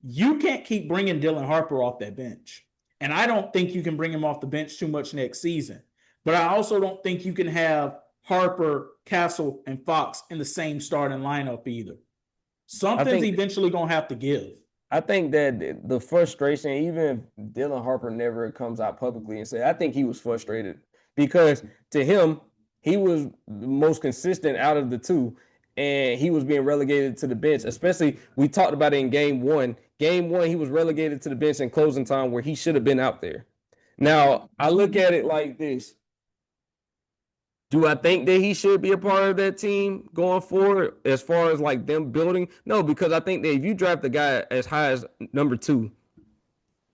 You can't keep bringing Dylan Harper off that bench. And I don't think you can bring him off the bench too much next season. But I also don't think you can have Harper, Castle, and Fox in the same starting lineup either. Something's eventually going to have to give. I think that the frustration, even if Dylan Harper never comes out publicly and say, I think he was frustrated, because to him, he was the most consistent out of the two, and he was being relegated to the bench. Especially, we talked about it in game one. Game one, he was relegated to the bench in closing time where he should have been out there. Now, I look at it like this. Do I think that he should be a part of that team going forward as far as like them building? No, because I think that if you draft a guy as high as number 2,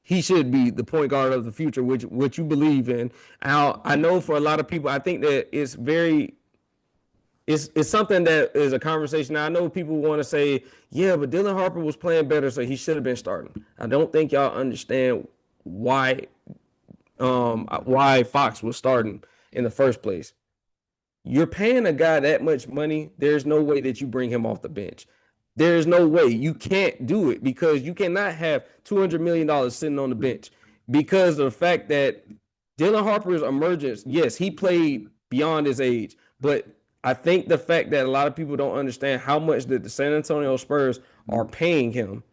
he should be the point guard of the future, which you believe in. I know for a lot of people, I think that it's something that is a conversation. Now, I know people want to say, yeah, but Dylan Harper was playing better, so he should have been starting. I don't think y'all understand why Fox was starting in the first place. You're paying a guy that much money. There's no way that you bring him off the bench. There's no way. You can't do it, because you cannot have $200 million sitting on the bench, because of the fact that Dylan Harper's emergence, yes, he played beyond his age, but I think the fact that a lot of people don't understand how much that the San Antonio Spurs are paying him,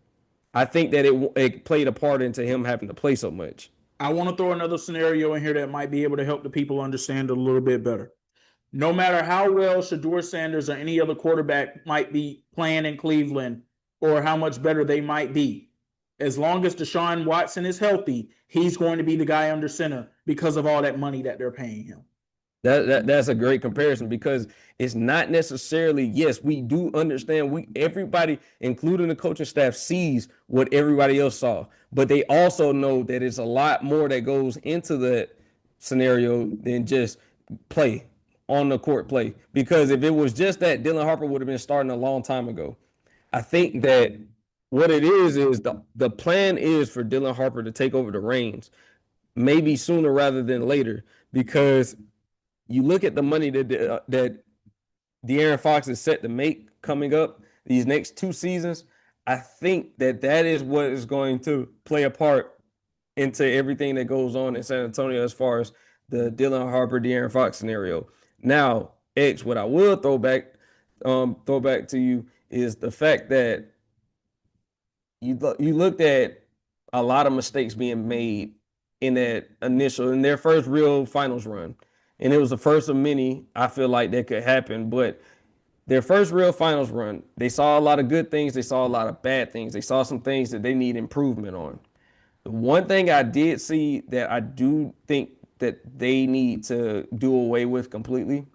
I think that it played a part into him having to play so much. I want to throw another scenario in here that might be able to help the people understand it a little bit better. No matter how well Shedeur Sanders or any other quarterback might be playing in Cleveland, or how much better they might be, as long as Deshaun Watson is healthy, he's going to be the guy under center because of all that money that they're paying him. That's a great comparison, because it's not necessarily, yes, we do understand, everybody, including the coaching staff, sees what everybody else saw, but they also know that it's a lot more that goes into that scenario than just play. On the court play, because if it was just that, Dylan Harper would have been starting a long time ago. I think that what it is the plan is for Dylan Harper to take over the reins, maybe sooner rather than later, because you look at the money that De'Aaron Fox is set to make coming up these next 2 seasons. I think that is what is going to play a part into everything that goes on in San Antonio as far as the Dylan Harper, De'Aaron Fox scenario. Now, X, what I will throw back to you is the fact that you looked at a lot of mistakes being made in their first real finals run. And it was the first of many, I feel like, that could happen. But their first real finals run, they saw a lot of good things. They saw a lot of bad things. They saw some things that they need improvement on. The one thing I did see that I do think that they need to do away with completely,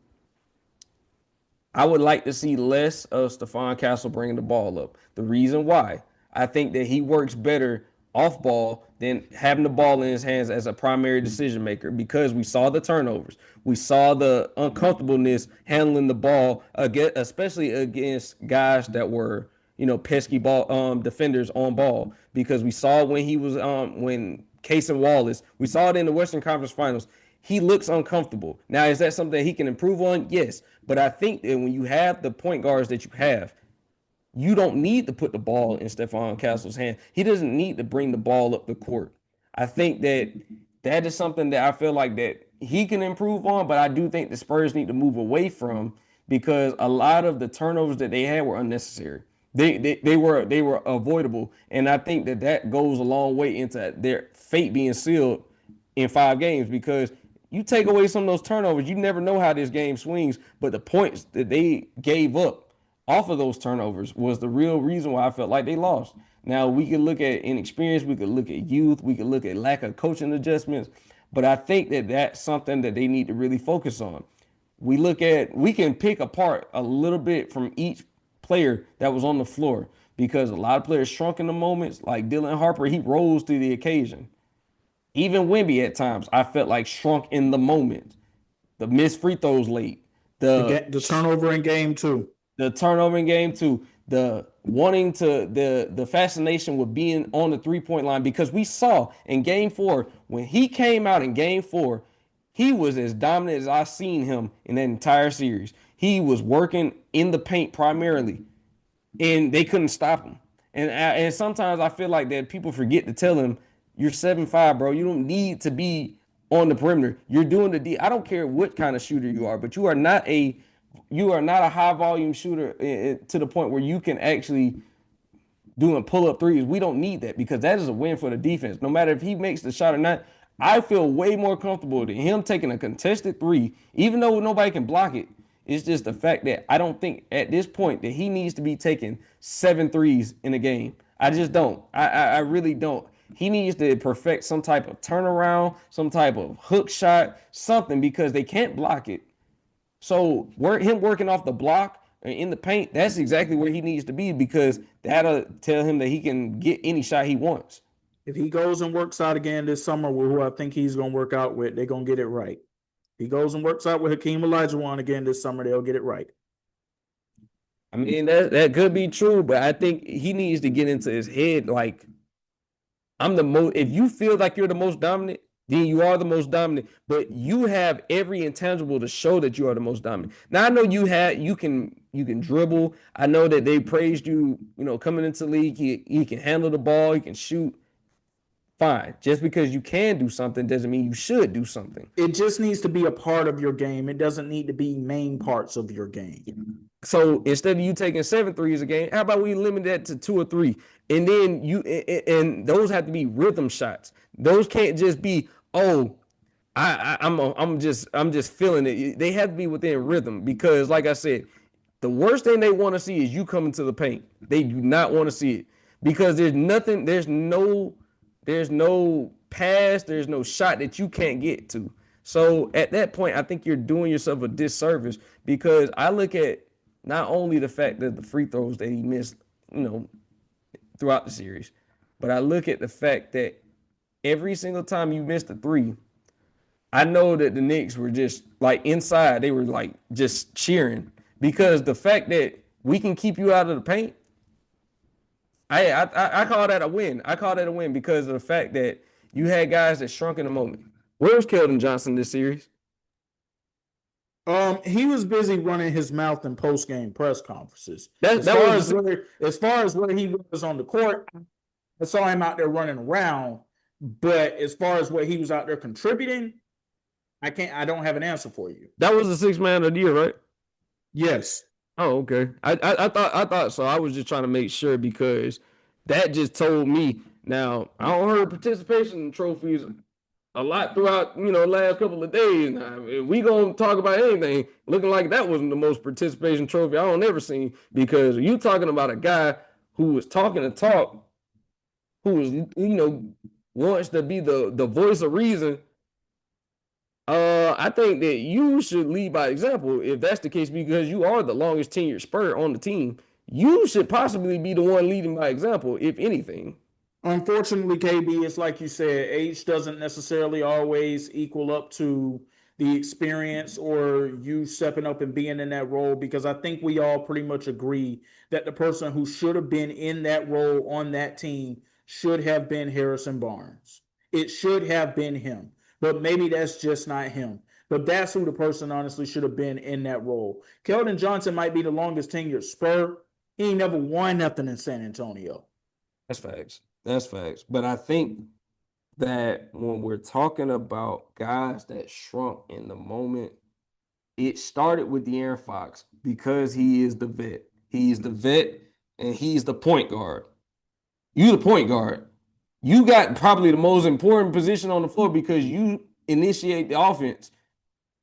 I would like to see less of Stephon Castle bringing the ball up. The reason why, I think that he works better off ball than having the ball in his hands as a primary decision maker, because we saw the turnovers. We saw the uncomfortableness handling the ball, especially against guys that were, pesky ball defenders on ball, because we saw when he was when Case and Wallace, we saw it in the Western Conference Finals. He looks uncomfortable. Now, is that something that he can improve on? Yes. But I think that when you have the point guards that you have, you don't need to put the ball in Stephon Castle's hand. He doesn't need to bring the ball up the court. I think that is something that I feel like that he can improve on, but I do think the Spurs need to move away from, because a lot of the turnovers that they had were unnecessary. They were avoidable, and I think that goes a long way into their fate being sealed in 5 games, because you take away some of those turnovers, you never know how this game swings. But the points that they gave up off of those turnovers was the real reason why I felt like they lost. Now, we could look at inexperience, we could look at youth, we could look at lack of coaching adjustments, but I think that that's something that they need to really focus on. We can pick apart a little bit from each player that was on the floor, because a lot of players shrunk in the moments. Like Dylan Harper, he rose to the occasion. Even Wemby at times, I felt like shrunk in the moment. The missed free throws late. The turnover in game 2. The turnover in game 2. The wanting to the fascination with being on the 3-point line, because we saw in game 4, when he came out in game 4, he was as dominant as I seen him in that entire series. He was working in the paint primarily, and they couldn't stop him. And sometimes I feel like that people forget to tell him, you're 7'5", bro. You don't need to be on the perimeter. You're doing the D. I don't care what kind of shooter you are, but you are not a high volume shooter to the point where you can actually doing pull up threes. We don't need that, because that is a win for the defense. No matter if he makes the shot or not, I feel way more comfortable than him taking a contested 3, even though nobody can block it. It's just the fact that I don't think at this point that he needs to be taking 7 threes in a game. I just don't. I really don't. He needs to perfect some type of turnaround, some type of hook shot, something, because they can't block it. So him working off the block in the paint, that's exactly where he needs to be, because that'll tell him that he can get any shot he wants. If he goes and works out again this summer with who I think he's going to work out with, they're going to get it right. If he goes and works out with Hakeem Olajuwon again this summer, they'll get it right. I mean, that could be true, but I think he needs to get into his head, like, I'm the most. If you feel like you're the most dominant, then you are the most dominant. But you have every intangible to show that you are the most dominant. Now, I know you can dribble. I know that they praised you, coming into the league. He can handle the ball. He can shoot. Fine. Just because you can do something doesn't mean you should do something. It just needs to be a part of your game. It doesn't need to be main parts of your game. So instead of you taking 7 threes a game, how about we limit that to 2 or 3? And then and those have to be rhythm shots. Those can't just be, I'm just feeling it. They have to be within rhythm, because, like I said, the worst thing they want to see is you coming to the paint. They do not want to see it, because there's no pass, there's no shot that you can't get to. So at that point, I think you're doing yourself a disservice, because I look at not only the fact that the free throws that he missed, throughout the series, but I look at the fact that every single time you missed a 3, I know that the Knicks were just like inside, they were like just cheering, because the fact that we can keep you out of the paint, I call that a win. I call that a win because of the fact that you had guys that shrunk in a moment. Where was Keldon Johnson this series? He was busy running his mouth in post-game press conferences. As far as where he was on the court, I saw him out there running around. But as far as where he was out there contributing, I don't have an answer for you. That was the 6th man of the year, right? Yes. Oh, okay. I thought so. I was just trying to make sure, because that just told me. Now, I don't heard participation trophies a lot throughout, the last couple of days. Now, if we gonna talk about anything, looking like that wasn't the most participation trophy I don't ever seen, because you talking about a guy who was talking the talk, who was, wants to be the voice of reason. I think that you should lead by example if that's the case, because you are the longest tenured Spur on the team. You should possibly be the one leading by example, if anything. Unfortunately, KB, it's like you said, age doesn't necessarily always equal up to the experience or you stepping up and being in that role, because I think we all pretty much agree that the person who should have been in that role on that team should have been Harrison Barnes. It should have been him, but maybe that's just not him. But that's who the person honestly should have been in that role. Keldon Johnson might be the longest tenured Spur. He ain't never won nothing in San Antonio. That's facts. That's facts. But I think that when we're talking about guys that shrunk in the moment, it started with De'Aaron Fox because he is the vet. He's the vet and he's the point guard. You the point guard. You got probably the most important position on the floor because you initiate the offense.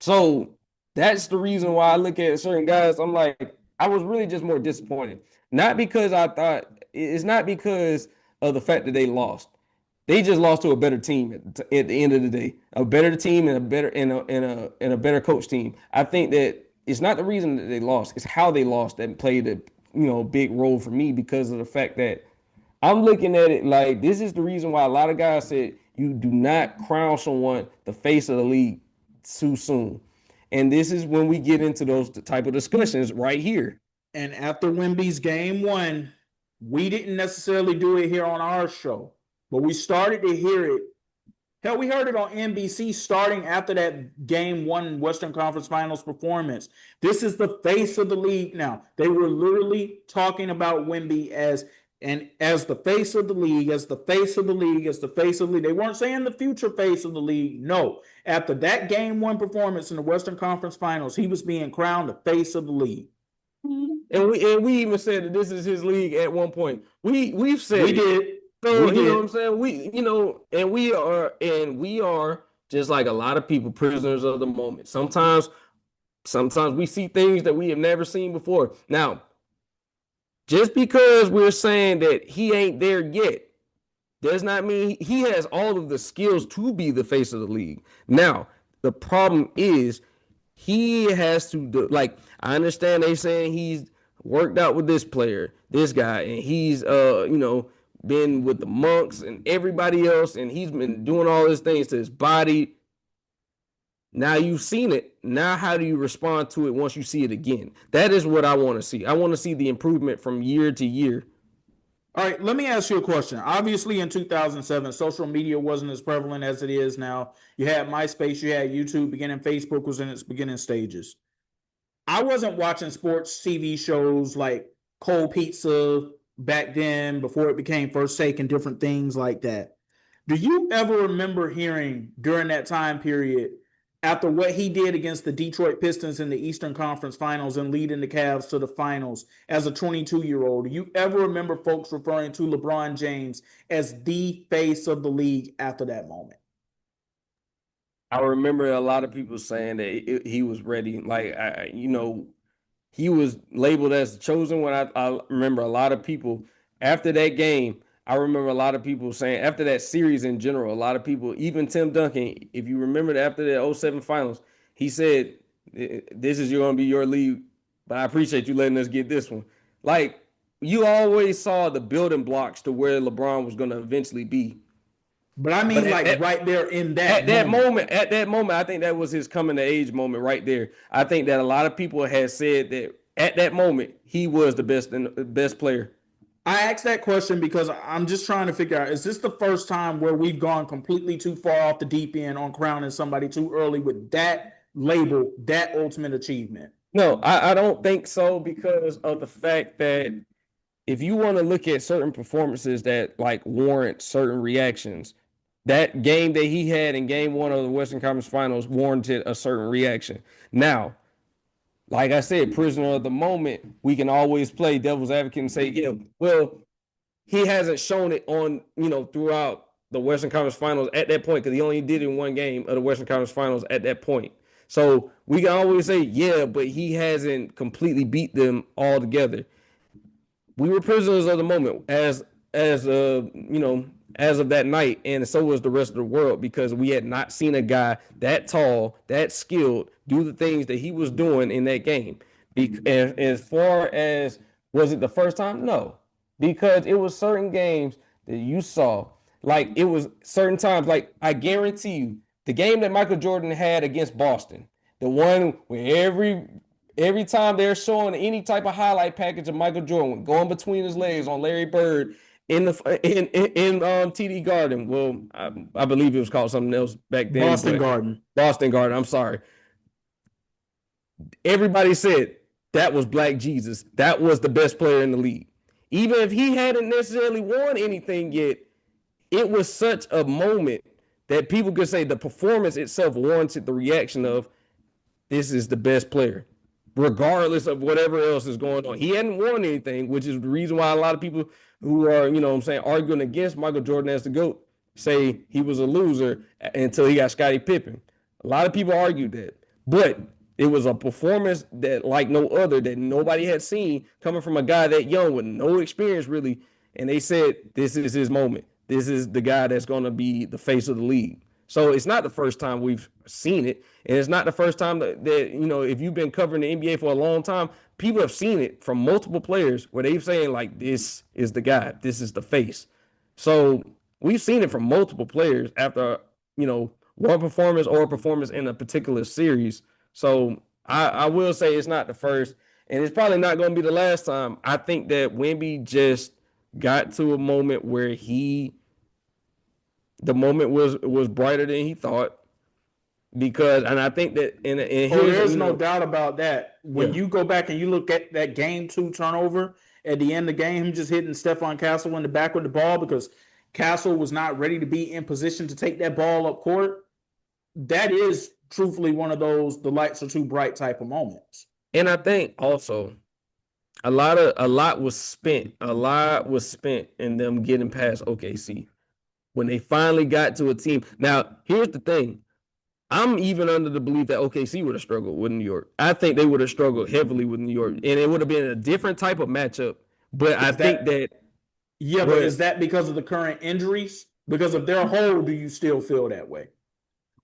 So that's the reason why I look at certain guys. I'm like, I was really just more disappointed. Not because I thought it's not because of the fact that they lost. They just lost to a better team at the end of the day. A better team and a better coach team. I think that it's not the reason that they lost. It's how they lost that played a big role for me because of the fact that I'm looking at it like this is the reason why a lot of guys said you do not crown someone the face of the league too soon. And this is when we get into those type of discussions right here. And after Wemby's game one, we didn't necessarily do it here on our show, but we started to hear it. Hell, we heard it on NBC starting after that game one Western Conference Finals performance. This is the face of the league now. They were literally talking about Wemby as the face of the league, as the face of the league, as the face of the league. They weren't saying the future face of the league. No. After that game one performance in the Western Conference Finals, he was being crowned the face of the league. And we even said that this is his league at one point. We've said we did. So you know what I'm saying? We are just like a lot of people, prisoners of the moment. Sometimes we see things that we have never seen before. Now, just because we're saying that he ain't there yet, does not mean he has all of the skills to be the face of the league. Now, the problem is he has to do, like, I understand they saying he's worked out with this player, this guy, and he's been with the monks and everybody else, and he's been doing all these things to his body. Now you've seen it. Now how do you respond to it once you see it again? That is what I want to see. I want to see the improvement from year to year. All right, let me ask you a question. Obviously, in 2007, social media wasn't as prevalent as it is now. You had MySpace, you had YouTube beginning, Facebook was in its beginning stages. I wasn't watching sports TV shows like Cold Pizza back then before it became First Take and different things like that. Do you ever remember hearing during that time period, after what he did against the Detroit Pistons in the Eastern Conference Finals and leading the Cavs to the finals as a 22-year-old, do you ever remember folks referring to LeBron James as the face of the league after that moment? I remember a lot of people saying that he was ready. Like, he was labeled as the chosen one. I remember a lot of people after that game. I remember a lot of people saying after that series in general, a lot of people, even Tim Duncan, if you remember after the 07 finals, he said, this is going to be your league, but I appreciate you letting us get this one. Like, you always saw the building blocks to where LeBron was going to eventually be. But I mean, right there in that moment. At that moment, I think that was his coming to age moment right there. I think that a lot of people had said that at that moment, he was the best player. I asked that question because I'm just trying to figure out, is this the first time where we've gone completely too far off the deep end on crowning somebody too early with that label, that ultimate achievement? No, I don't think so, because of the fact that if you want to look at certain performances that like warrant certain reactions, that game that he had in game one of the Western Conference Finals warranted a certain reaction. Now, like I said, prisoner of the moment, we can always play devil's advocate and say, yeah, well, he hasn't shown it on, throughout the Western Conference Finals at that point, because he only did it in one game of the Western Conference Finals at that point. So we can always say, yeah, but he hasn't completely beat them all together. We were prisoners of the moment as of that night, and so was the rest of the world, because we had not seen a guy that tall, that skilled, do the things that he was doing in that game. As far as, was it the first time? No, because it was certain games you saw. Like it was certain times, like I guarantee you, the game that Michael Jordan had against Boston, the one where every time they're showing any type of highlight package of Michael Jordan going between his legs on Larry Bird in the in TD Garden. Well, I believe it was called something else back then. Boston Garden. Boston Garden. I'm sorry. Everybody said that was Black Jesus. That was the best player in the league. Even if he hadn't necessarily won anything yet, it was such a moment that people could say the performance itself warranted the reaction of this is the best player, regardless of whatever else is going on. He hadn't won anything, which is the reason why a lot of people who are, arguing against Michael Jordan as the GOAT say he was a loser until he got Scottie Pippen. A lot of people argued that. But it was a performance that like no other that nobody had seen coming from a guy that young with no experience really. And they said, this is his moment. This is the guy that's going to be the face of the league. So it's not the first time we've seen it. And it's not the first time that if you've been covering the NBA for a long time, people have seen it from multiple players where they've saying like, this is the guy, this is the face. So we've seen it from multiple players after, one performance or a performance in a particular series. So I will say it's not the first, and it's probably not going to be the last time. I think that Wemby just got to a moment where the moment was brighter than he thought, because, and I think that there's no doubt about that. When you go back and you look at that game 2 turnover at the end of the game, him just hitting Stephon Castle in the back with the ball because Castle was not ready to be in position to take that ball up court. That is truthfully one of those the lights are too bright type of moments. And I think also a lot was spent in them getting past OKC when they finally got to a team. Now, here's the thing. I'm even under the belief that OKC would have struggled with New York. I think they would have struggled heavily with New York, and it would have been a different type of matchup. But I think that but is that because of the current injuries? Because of their whole, do you still feel that way?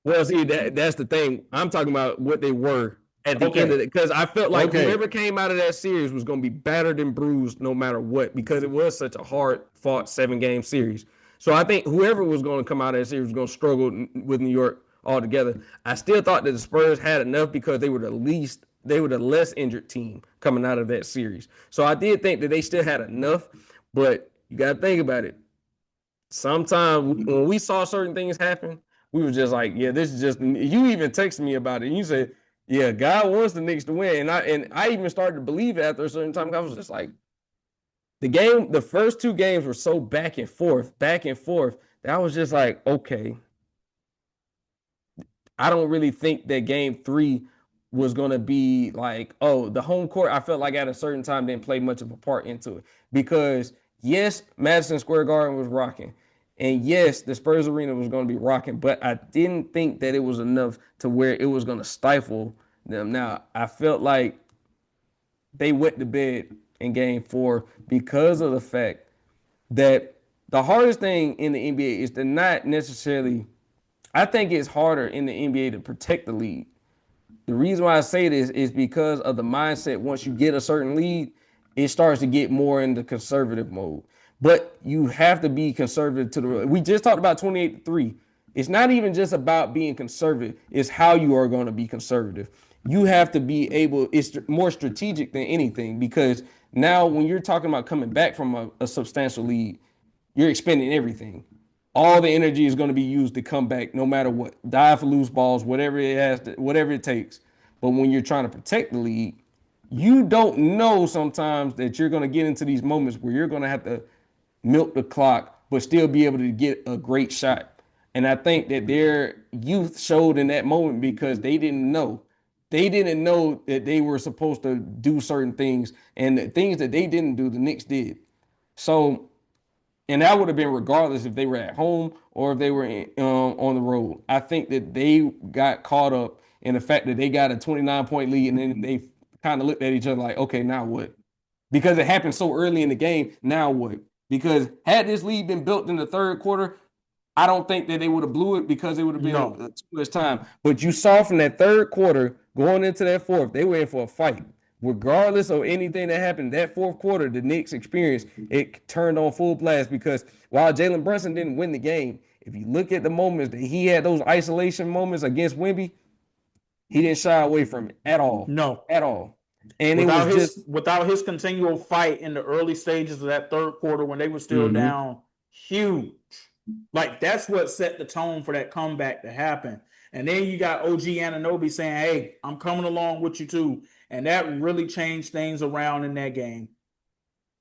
Well, see, that's the thing. I'm talking about what they were at the end of it, because I felt like whoever came out of that series was going to be battered and bruised no matter what, because it was such a hard-fought 7-game series. So I think whoever was going to come out of that series was going to struggle with New York altogether. I still thought that the Spurs had enough because they were the less injured team coming out of that series. So I did think that they still had enough, but you got to think about it. Sometimes when we saw certain things happen, we were just like, yeah, this is just. You even texted me about it, and you said, yeah, God wants the Knicks to win, and I even started to believe it after a certain time. I was just like, the first 2 games were so back and forth, that I was just like, okay. I don't really think that game 3 was going to be like, oh, the home court, I felt like at a certain time didn't play much of a part into it. Because, yes, Madison Square Garden was rocking. And, yes, the Spurs Arena was going to be rocking. But I didn't think that it was enough to where it was going to stifle them. Now, I felt like they went to bed in game 4 because of the fact that the hardest thing in the NBA is to not necessarily – I think it's harder in the NBA to protect the lead. The reason why I say this is because of the mindset. Once you get a certain lead, it starts to get more into conservative mode. But you have to be conservative to the. We just talked about 28-3. It's not even just about being conservative. It's how you are going to be conservative. You have to be able. It's more strategic than anything, because now when you're talking about coming back from a substantial lead, you're expending everything. All the energy is going to be used to come back no matter what. Dive for loose balls, whatever it takes. But when you're trying to protect the lead, you don't know sometimes that you're going to get into these moments where you're going to have to milk the clock, but still be able to get a great shot. And I think that their youth showed in that moment because they didn't know. They didn't know that they were supposed to do certain things, and the things that they didn't do, the Knicks did. So, and that would have been regardless if they were at home or if they were on the road. I think that they got caught up in the fact that they got a 29-point lead, and then they kind of looked at each other like, okay, now what? Because it happened so early in the game, now what? Because had this lead been built in the third quarter, I don't think that they would have blew it because it would have been too much time. But you saw from that third quarter going into that fourth, they were in for a fight. regardless of anything that happened, that fourth quarter, the Knicks experience, it turned on full blast because while Jalen Brunson didn't win the game, if you look at the moments that he had, those isolation moments against Wemby, he didn't shy away from it at all. No. At all. And it was just without his continual fight in the early stages of that third quarter when they were still down huge. Like, that's what set the tone for that comeback to happen. And then you got OG Anunoby saying, hey, I'm coming along with you too. And that really changed things around in that game.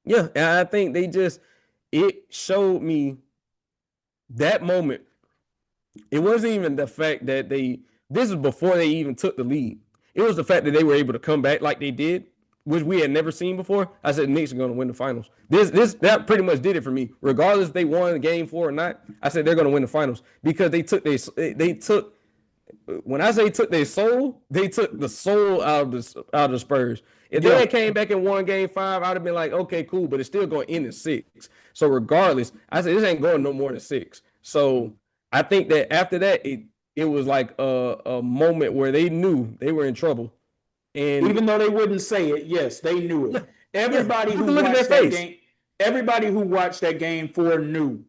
Yeah, and I think it showed me that moment. It wasn't even the fact that this is before they even took the lead. It was the fact that they were able to come back like they did, which we had never seen before. I said Knicks are going to win the finals. That pretty much did it for me. Regardless if they won game 4 or not, I said they're going to win the finals because they took when I say took their soul, they took the soul out of the Spurs. If they had came back and won game 5, I'd have been like, okay, cool, but it's still going to end in 6. So regardless, I said this ain't going no more than 6. So I think that after that, it was like a moment where they knew they were in trouble. And even though they wouldn't say it, yes, they knew it. Everybody who watched that game 4 knew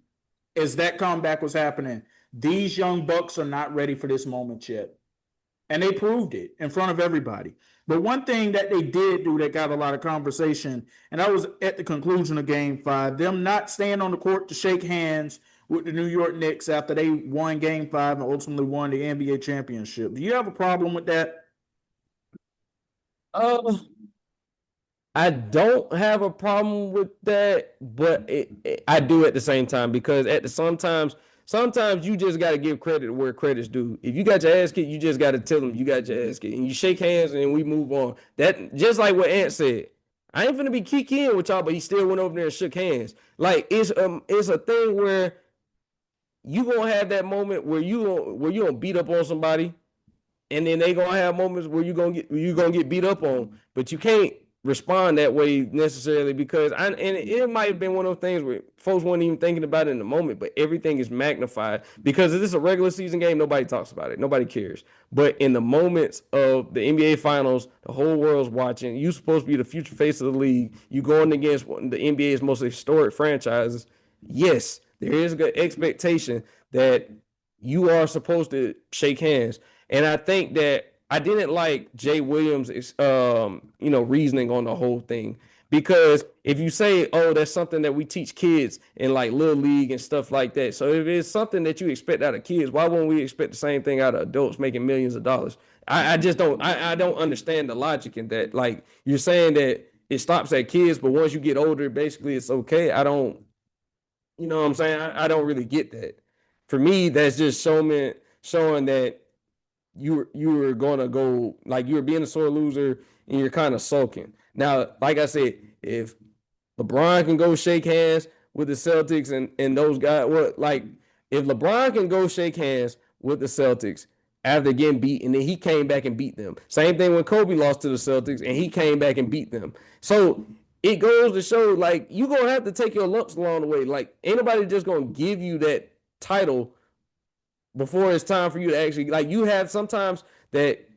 as that comeback was happening. These young Bucks are not ready for this moment yet. And they proved it in front of everybody. But one thing that they did do that got a lot of conversation, and that was at the conclusion of game 5, them not staying on the court to shake hands with the New York Knicks after they won game 5 and ultimately won the NBA championship. Do you have a problem with that? I don't have a problem with that, but I do at the same time because sometimes you just got to give credit where credit's due. If you got your ass kicked, you just got to tell them you got your ass kicked. And you shake hands and we move on. That just like what Ant said. I ain't finna be kicking with y'all, but he still went over there and shook hands. Like it's a thing where you gonna have that moment where you gonna beat up on somebody, and then they gonna have moments where you gonna get beat up on, but you can't respond that way necessarily because it might have been one of those things where folks weren't even thinking about it in the moment, but everything is magnified because if this is a regular season game, nobody talks about it, nobody cares. But in the moments of the NBA Finals, the whole world's watching. You're supposed to be the future face of the league. You going against one of the NBA's most historic franchises. Yes, there is a good expectation that you are supposed to shake hands, and I think that I didn't like Jay Williams' reasoning on the whole thing because if you say, oh, that's something that we teach kids in like Little League and stuff like that. So if it's something that you expect out of kids, why wouldn't we expect the same thing out of adults making millions of dollars? I just don't. I don't understand the logic in that. Like you're saying that it stops at kids, but once you get older, basically it's okay. I don't. You know what I'm saying? I don't really get that. For me, that's just showing that you were gonna go like you were being a sore loser and you're kind of sulking. Now, like I said, if LeBron can go shake hands with the Celtics and those guys, if LeBron can go shake hands with the Celtics after getting beat, and then he came back and beat them. Same thing when Kobe lost to the Celtics and he came back and beat them. So it goes to show like you're gonna have to take your lumps along the way. Like ain't nobody just gonna give you that title before it's time for you to actually like you have sometimes that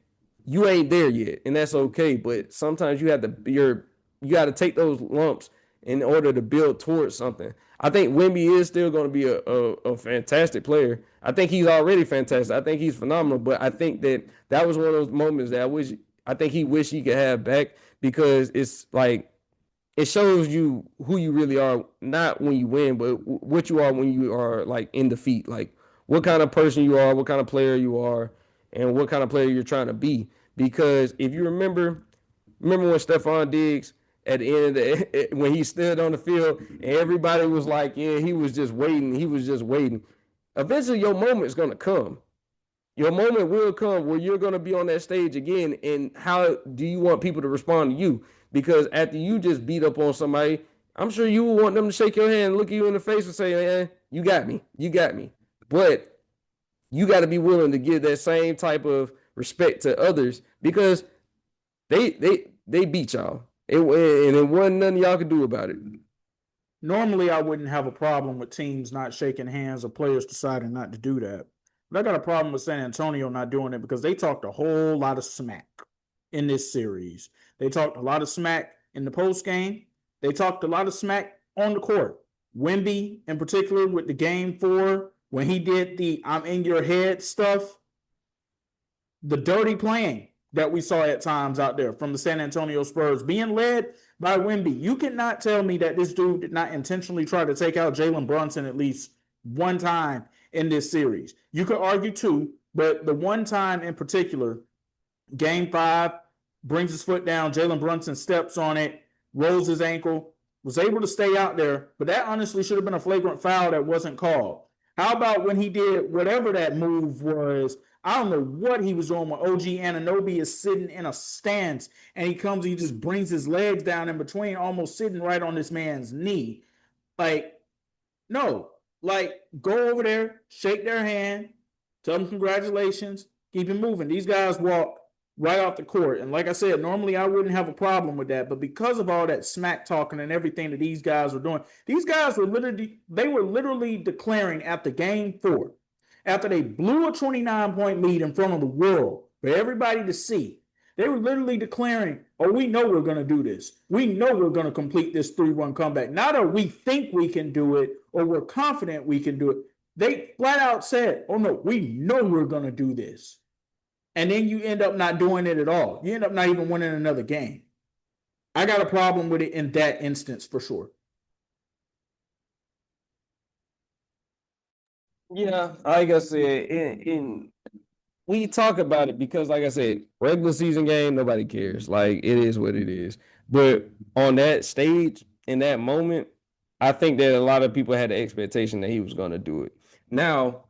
you ain't there yet, and that's okay. But sometimes you got to take those lumps in order to build towards something. I think Wemby is still going to be a fantastic player. I think he's already fantastic. I think he's phenomenal. But I think that was one of those moments that I think he wished he could have back because it's like it shows you who you really are, not when you win, but what you are when you are like in defeat. Like what kind of person you are, what kind of player you are, and what kind of player you're trying to be. Because if you remember when Stephon Diggs at the end of when he stood on the field and everybody was like, yeah, he was just waiting. Eventually your moment's going to come. Your moment will come where you're going to be on that stage again. And how do you want people to respond to you? Because after you just beat up on somebody, I'm sure you will want them to shake your hand, look you in the face and say, man, you got me. But you got to be willing to give that same type of respect to others because they beat y'all. And it wasn't nothing y'all could do about it. Normally, I wouldn't have a problem with teams not shaking hands or players deciding not to do that. But I got a problem with San Antonio not doing it because they talked a whole lot of smack. in this series. They talked a lot of smack in the post game. They talked a lot of smack on the court. Wemby, in particular, with the game 4, when he did the "I'm in your head" stuff, the dirty playing that we saw at times out there from the San Antonio Spurs, being led by Wemby. You cannot tell me that this dude did not intentionally try to take out Jalen Brunson at least one time in this series. You could argue 2, but the one time in particular, game 5, brings his foot down, Jalen Brunson steps on it, rolls his ankle, was able to stay out there, but that honestly should have been a flagrant foul that wasn't called. How about when he did whatever that move was? I don't know what he was doing when OG Anunoby is sitting in a stance and he comes and he just brings his legs down in between, almost sitting right on this man's knee. Like, no. Like, go over there, shake their hand, tell them congratulations, keep it moving. These guys walk right off the court. And like I said, normally I wouldn't have a problem with that. But because of all that smack talking and everything that these guys were doing, these guys were literally declaring after game 4, after they blew a 29-point lead in front of the world for everybody to see, they were literally declaring, oh, we know we're going to do this. We know we're going to complete this 3-1 comeback. Not that we think we can do it or we're confident we can do it. They flat out said, oh, no, we know we're going to do this. And then you end up not doing it at all. You end up not even winning another game. I got a problem with it in that instance for sure. Yeah, like I said, we talk about it because, like I said, regular season game, nobody cares. Like, it is what it is. But on that stage, in that moment, I think that a lot of people had the expectation that he was going to do it. Now,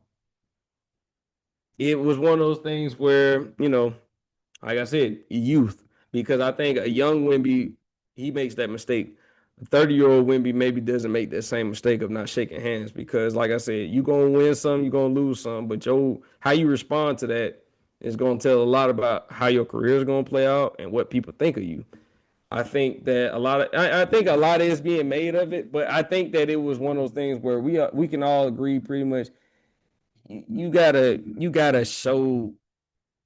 it was one of those things where, like I said, youth. Because I think a young Wemby, he makes that mistake. A 30-year-old Wemby maybe doesn't make that same mistake of not shaking hands because, like I said, you're going to win some, you're going to lose some, but how you respond to that is going to tell a lot about how your career is going to play out and what people think of you. I think that I think a lot is being made of it, but I think that it was one of those things where we can all agree pretty much you gotta show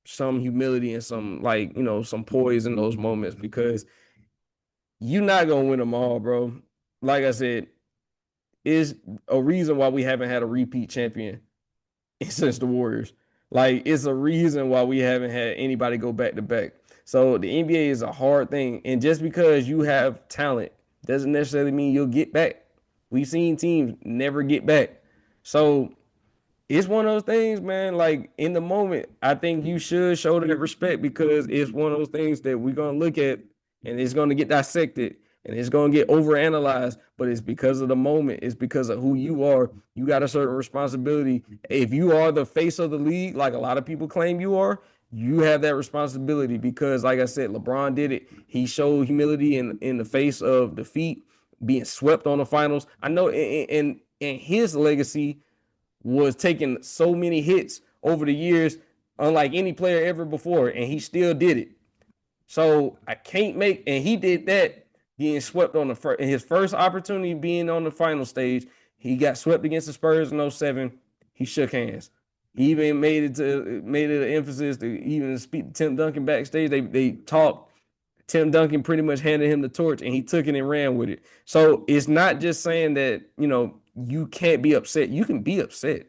some humility and some some poise in those moments because you're not gonna win them all, bro. Like I said, is a reason why we haven't had a repeat champion since the Warriors. Like, it's a reason why we haven't had anybody go back to back. So the NBA is a hard thing, and just because you have talent doesn't necessarily mean you'll get back. We've seen teams never get back. So it's one of those things, man. Like, in the moment, I think you should show that respect because it's one of those things that we're gonna look at and it's gonna get dissected and it's gonna get overanalyzed. But it's because of the moment. It's because of who you are. You got a certain responsibility. If you are the face of the league, like a lot of people claim you are, you have that responsibility because, like I said, LeBron did it. He showed humility in the face of defeat, being swept on the finals. I know in his legacy was taking so many hits over the years, unlike any player ever before, and he still did it. So I can't and he did that getting swept on his first opportunity being on the final stage. He got swept against the Spurs in 07. He shook hands. He even made it an emphasis to even speak to Tim Duncan backstage. They talked. Tim Duncan pretty much handed him the torch and he took it and ran with it. So it's not just saying that, you can't be upset. You can be upset.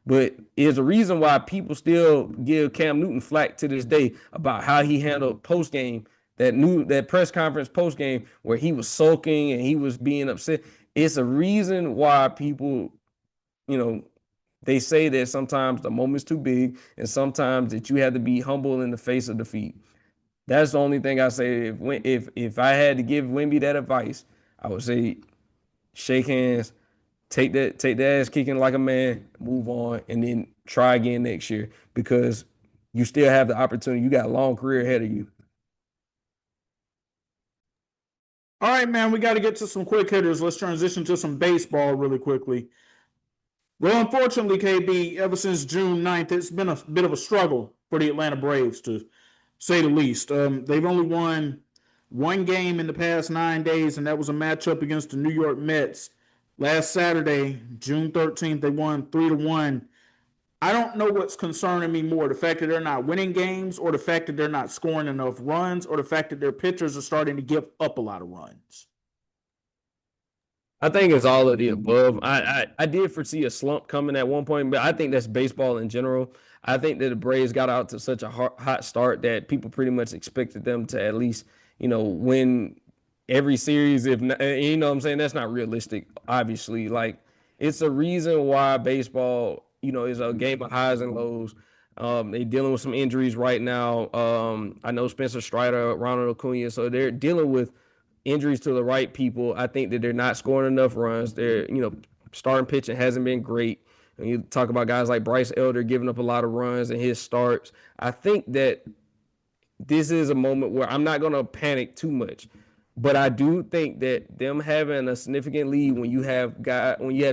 But there's a reason why people still give Cam Newton flack to this day about how he handled post game, that press conference post game where he was sulking and he was being upset. It's a reason why people, they say that sometimes the moment's too big and sometimes that you have to be humble in the face of defeat. That's the only thing I say. If I had to give Wemby that advice, I would say shake hands, take the ass kicking like a man, move on, and then try again next year because you still have the opportunity. You got a long career ahead of you. All right, man, we got to get to some quick hitters. Let's transition to some baseball really quickly. Well, unfortunately, KB, ever since June 9th, it's been a bit of a struggle for the Atlanta Braves, to say the least. They've only won one game in the past 9 days, and that was a matchup against the New York Mets. Last Saturday, June 13th, they won 3-1. I don't know what's concerning me more, the fact that they're not winning games or the fact that they're not scoring enough runs or the fact that their pitchers are starting to give up a lot of runs. I think it's all of the above. I did foresee a slump coming at one point, but I think that's baseball in general. I think that the Braves got out to such a hot start that people pretty much expected them to at least, win every series. If not, you know what I'm saying, that's not realistic, obviously. Like, it's a reason why baseball, is a game of highs and lows. They're dealing with some injuries right now. I know Spencer Strider, Ronald Acuna, so they're dealing with injuries to the right people. I think that they're not scoring enough runs. They're, starting pitching hasn't been great. And you talk about guys like Bryce Elder giving up a lot of runs in his starts. I think that this is a moment where I'm not going to panic too much. But I do think that them having a significant lead when you have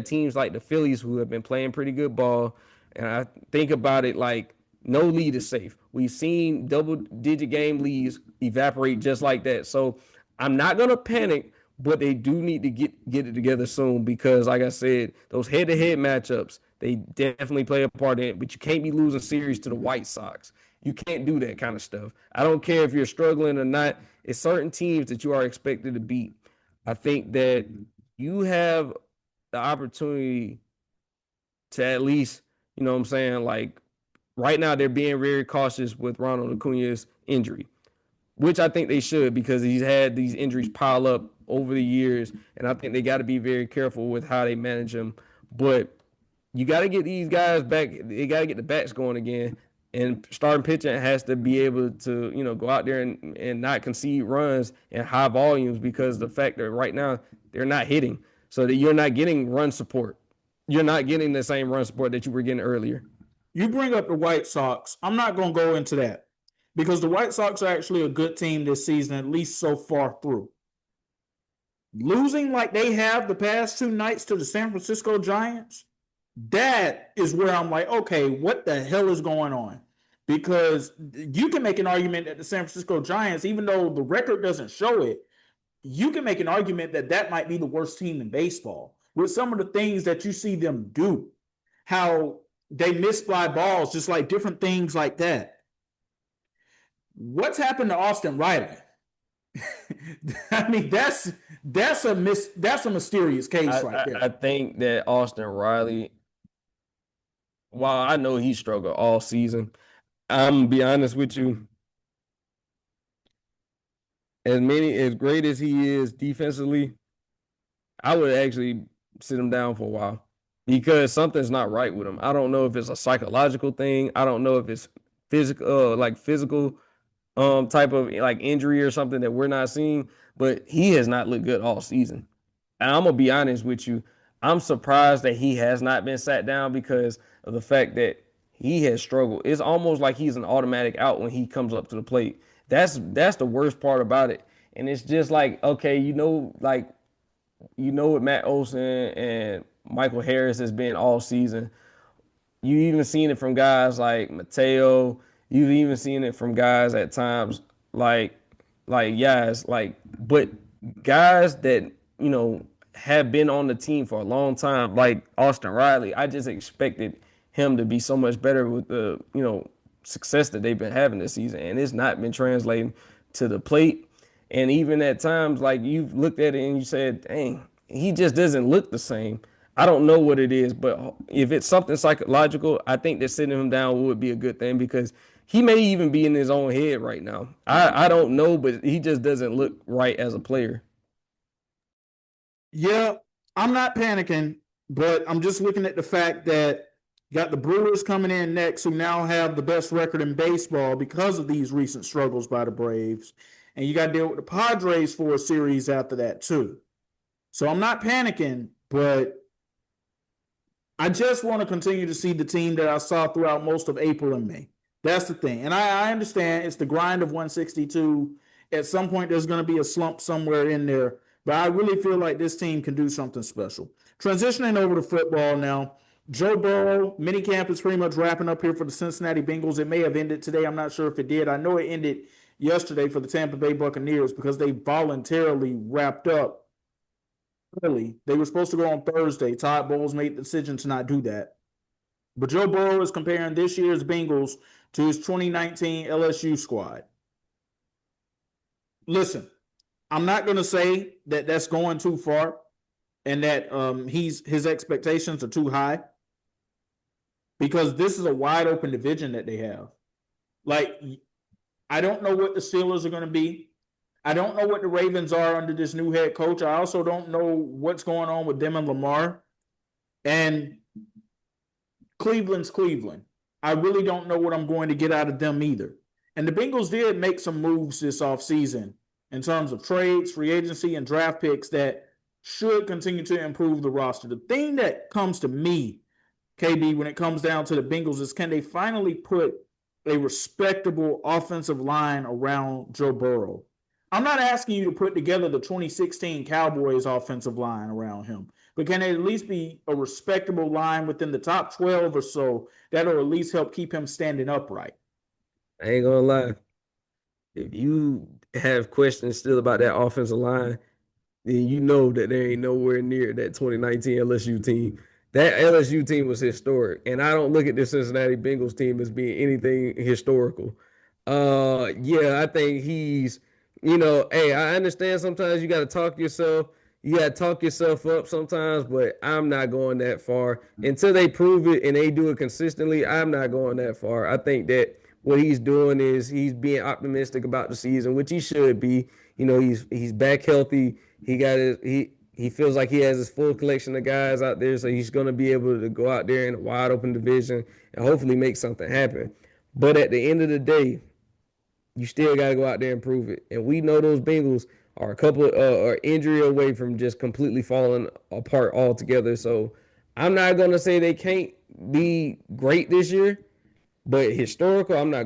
teams like the Phillies who have been playing pretty good ball, and I think about it like no lead is safe. We've seen double-digit game leads evaporate just like that. So I'm not gonna panic, but they do need to get it together soon because, like I said, those head-to-head matchups, they definitely play a part in it. But you can't be losing series to the White Sox. You can't do that kind of stuff. I don't care if you're struggling or not. It's certain teams that you are expected to beat. I think that you have the opportunity to at least, you know what I'm saying, like right now they're being very cautious with Ronald Acuna's injury, which I think they should because he's had these injuries pile up over the years, and I think they got to be very careful with how they manage him. But you got to get these guys back. They got to get the bats going again. And starting pitching has to be able to, go out there and not concede runs in high volumes because the fact that right now they're not hitting. So that you're not getting run support. You're not getting the same run support that you were getting earlier. You bring up the White Sox. I'm not going to go into that because the White Sox are actually a good team this season, at least so far through. Losing like they have the past two nights to the San Francisco Giants, that is where I'm like, okay, what the hell is going on? Because you can make an argument that the San Francisco Giants, even though the record doesn't show it, you can make an argument that that might be the worst team in baseball with some of the things that you see them do, how they miss fly balls, just like different things like that. What's happened to Austin Riley? I mean, that's a mysterious case right there. I think that Austin Riley, while I know he struggled all season, I'm gonna be honest with you. As great as he is defensively, I would actually sit him down for a while because something's not right with him. I don't know if it's a psychological thing. I don't know if it's physical type of like injury or something that we're not seeing, but he has not looked good all season. And I'm gonna be honest with you, I'm surprised that he has not been sat down because of the fact that he has struggled. It's almost like he's an automatic out when he comes up to the plate. That's the worst part about it. And it's just like, okay, what Matt Olson and Michael Harris has been all season. You even seen it from guys like Mateo. You've even seen it from guys at times but guys that have been on the team for a long time, like Austin Riley. I just expected him to be so much better with the success that they've been having this season, and it's not been translating to the plate. And even at times, like you've looked at it and you said, "Dang, he just doesn't look the same." I don't know what it is, but if it's something psychological, I think that sitting him down would be a good thing because he may even be in his own head right now. I don't know, but he just doesn't look right as a player. Yeah, I'm not panicking, but I'm just looking at the fact that you got the Brewers coming in next, who now have the best record in baseball because of these recent struggles by the Braves. And you got to deal with the Padres for a series after that, too. So I'm not panicking, but I just want to continue to see the team that I saw throughout most of April and May. That's the thing. And I understand it's the grind of 162. At some point, there's going to be a slump somewhere in there. But I really feel like this team can do something special. Transitioning over to football now. Joe Burrow, minicamp is pretty much wrapping up here for the Cincinnati Bengals. It may have ended today. I'm not sure if it did. I know it ended yesterday for the Tampa Bay Buccaneers because they voluntarily wrapped up early. They were supposed to go on Thursday. Todd Bowles made the decision to not do that. But Joe Burrow is comparing this year's Bengals to his 2019 LSU squad. Listen, I'm not going to say that that's going too far and that his expectations are too high, because this is a wide open division that they have. Like, I don't know what the Steelers are going to be. I don't know what the Ravens are under this new head coach. I also don't know what's going on with them and Lamar. And Cleveland's Cleveland. I really don't know what I'm going to get out of them either. And the Bengals did make some moves this offseason in terms of trades, free agency, and draft picks that should continue to improve the roster. The thing that comes to me, KB, when it comes down to the Bengals is, can they finally put a respectable offensive line around Joe Burrow? I'm not asking you to put together the 2016 Cowboys offensive line around him, but can it at least be a respectable line within the top 12 or so that'll at least help keep him standing upright? I ain't gonna lie. If you have questions still about that offensive line, then you know that they ain't nowhere near that 2019 LSU team. That LSU team was historic, and I don't look at the Cincinnati Bengals team as being anything historical. Yeah, I think he's, hey, I understand sometimes you got to talk yourself, up sometimes, but I'm not going that far until they prove it and they do it consistently. I'm not going that far. I think that what he's doing is he's being optimistic about the season, which he should be. He's back healthy. He feels like he has his full collection of guys out there, so he's going to be able to go out there in a wide open division and hopefully make something happen. But at the end of the day, you still got to go out there and prove it. And we know those Bengals are a couple are injury away from just completely falling apart altogether. So I'm not going to say they can't be great this year, but historical, I'm not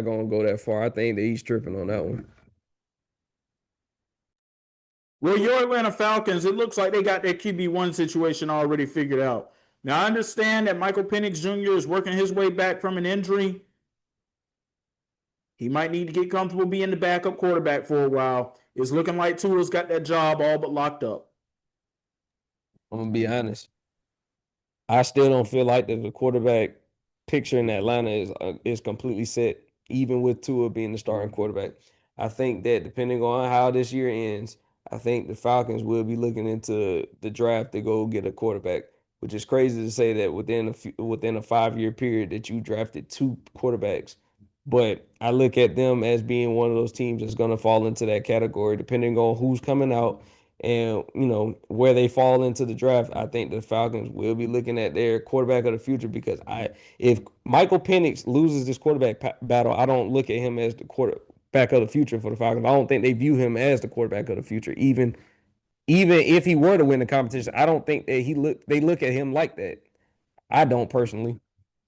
going to go that far. I think that he's tripping on that one. Well, your Atlanta Falcons, it looks like they got their QB1 situation already figured out. Now, I understand that Michael Penix Jr. is working his way back from an injury. He might need to get comfortable being the backup quarterback for a while. It's looking like Tua's got that job all but locked up. I'm going to be honest. I still don't feel like the quarterback picture in Atlanta is completely set, even with Tua being the starting quarterback. I think that depending on how this year ends, I think the Falcons will be looking into the draft to go get a quarterback, which is crazy to say that within a 5-year period that you drafted 2 quarterbacks. But I look at them as being one of those teams that's going to fall into that category, depending on who's coming out and where they fall into the draft. I think the Falcons will be looking at their quarterback of the future, because if Michael Penix loses this quarterback battle, I don't look at him as the quarterback of the future for the Falcons. I don't think they view him as the quarterback of the future, even if he were to win the competition. I don't think that they look at him like that. I don't personally.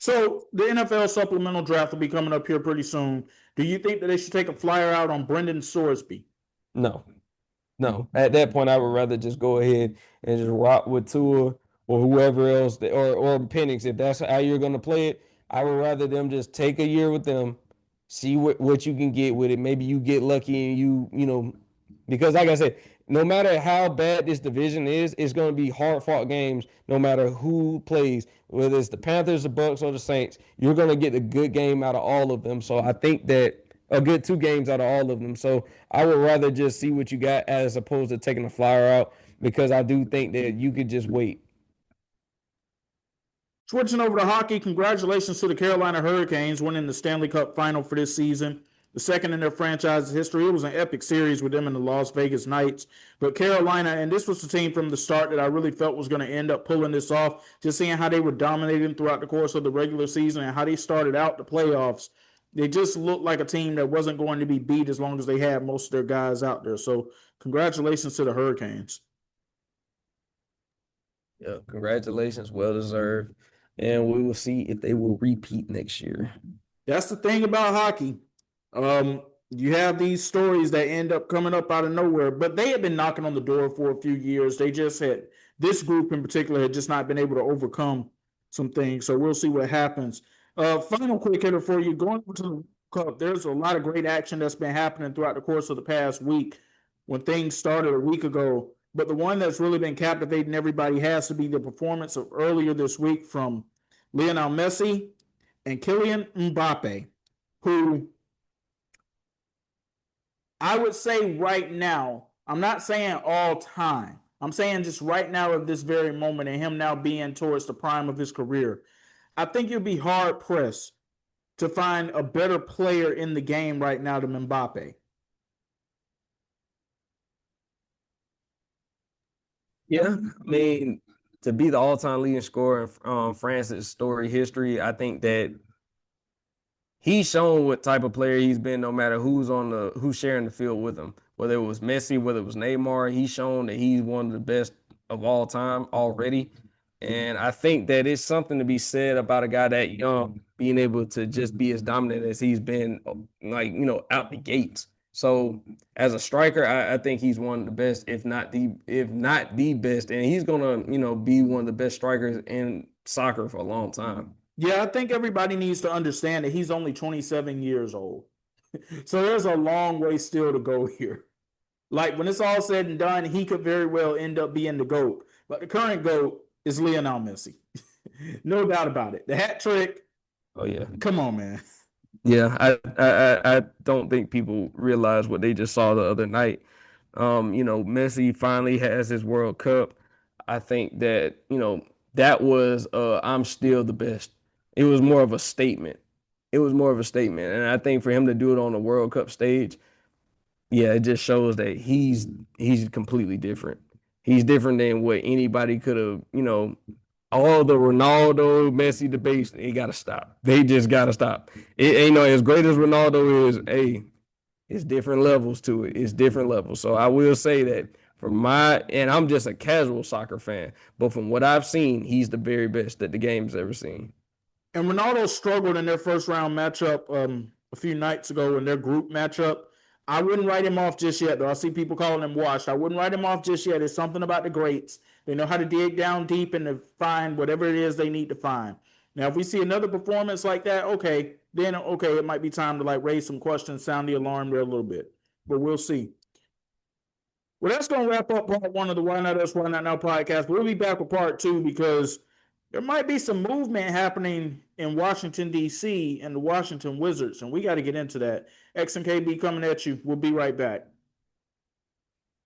So the NFL supplemental draft will be coming up here pretty soon. Do you think that they should take a flyer out on Brendan Sorsby? No. At that point, I would rather just go ahead and just rock with Tua or whoever else, or Penix. If that's how you're going to play it, I would rather them just take a year with them, see what you can get with it. Maybe you get lucky and because like I said, no matter how bad this division is, it's going to be hard-fought games no matter who plays. Whether it's the Panthers, the Bucs, or the Saints, you're going to get a good game out of all of them. So I think that a good 2 games out of all of them. So I would rather just see what you got as opposed to taking a flyer out, because I do think that you could just wait. Switching over to hockey, congratulations to the Carolina Hurricanes winning the Stanley Cup Final for this season. The second in their franchise's history. It was an epic series with them and the Las Vegas Knights. But Carolina, and this was the team from the start that I really felt was going to end up pulling this off, just seeing how they were dominating throughout the course of the regular season and how they started out the playoffs. They just looked like a team that wasn't going to be beat as long as they had most of their guys out there. So congratulations to the Hurricanes. Yeah, congratulations. Well deserved. And we will see if they will repeat next year. That's the thing about hockey. You have these stories that end up coming up out of nowhere, but they had been knocking on the door for a few years. They just had, this group in particular had just not been able to overcome some things. So we'll see what happens. Final quick hitter for you. Going to the Cup, there's a lot of great action that's been happening throughout the course of the past week when things started a week ago. But the one that's really been captivating everybody has to be the performance of earlier this week from Lionel Messi, and Kylian Mbappe, who I would say right now, I'm not saying all time, I'm saying just right now at this very moment and him now being towards the prime of his career, I think you'd be hard pressed to find a better player in the game right now than Mbappe. Yeah, I mean, to be the all-time leading scorer in France's story history, I think that he's shown what type of player he's been, no matter who's sharing the field with him. Whether it was Messi, whether it was Neymar, he's shown that he's one of the best of all time already. And I think that it's something to be said about a guy that young being able to just be as dominant as he's been, like, out the gates. So as a striker, I think he's one of the best, if not the best, and he's gonna, be one of the best strikers in soccer for a long time. Yeah, I think everybody needs to understand that he's only 27 years old. So there's a long way still to go here. Like when it's all said and done, he could very well end up being the GOAT. But the current GOAT is Lionel Messi. No doubt about it. The hat trick. Oh yeah. Come on, man. Yeah, I don't think people realize what they just saw the other night. Messi finally has his World Cup. I think that, that was I'm still the best. It was more of a statement. It was more of a statement. And I think for him to do it on the World Cup stage, yeah, it just shows that he's completely different. He's different than what anybody could have, all the Ronaldo, Messi debates, they gotta stop. They just gotta stop. It ain't as great as Ronaldo is, it's different levels to it. It's different levels. So I will say that and I'm just a casual soccer fan, but from what I've seen, he's the very best that the game's ever seen. And Ronaldo struggled in their first round matchup a few nights ago in their group matchup. I wouldn't write him off just yet, though. I see people calling him washed. I wouldn't write him off just yet. It's something about the greats. They know how to dig down deep and to find whatever it is they need to find. Now, if we see another performance like that, okay, then okay, it might be time to like raise some questions, sound the alarm there a little bit. But we'll see. Well, that's going to wrap up part one of the Why Not Us, Why Not Now podcast. But we'll be back with part two because there might be some movement happening in Washington, D.C. and the Washington Wizards, and we got to get into that. X and KB coming at you. We'll be right back.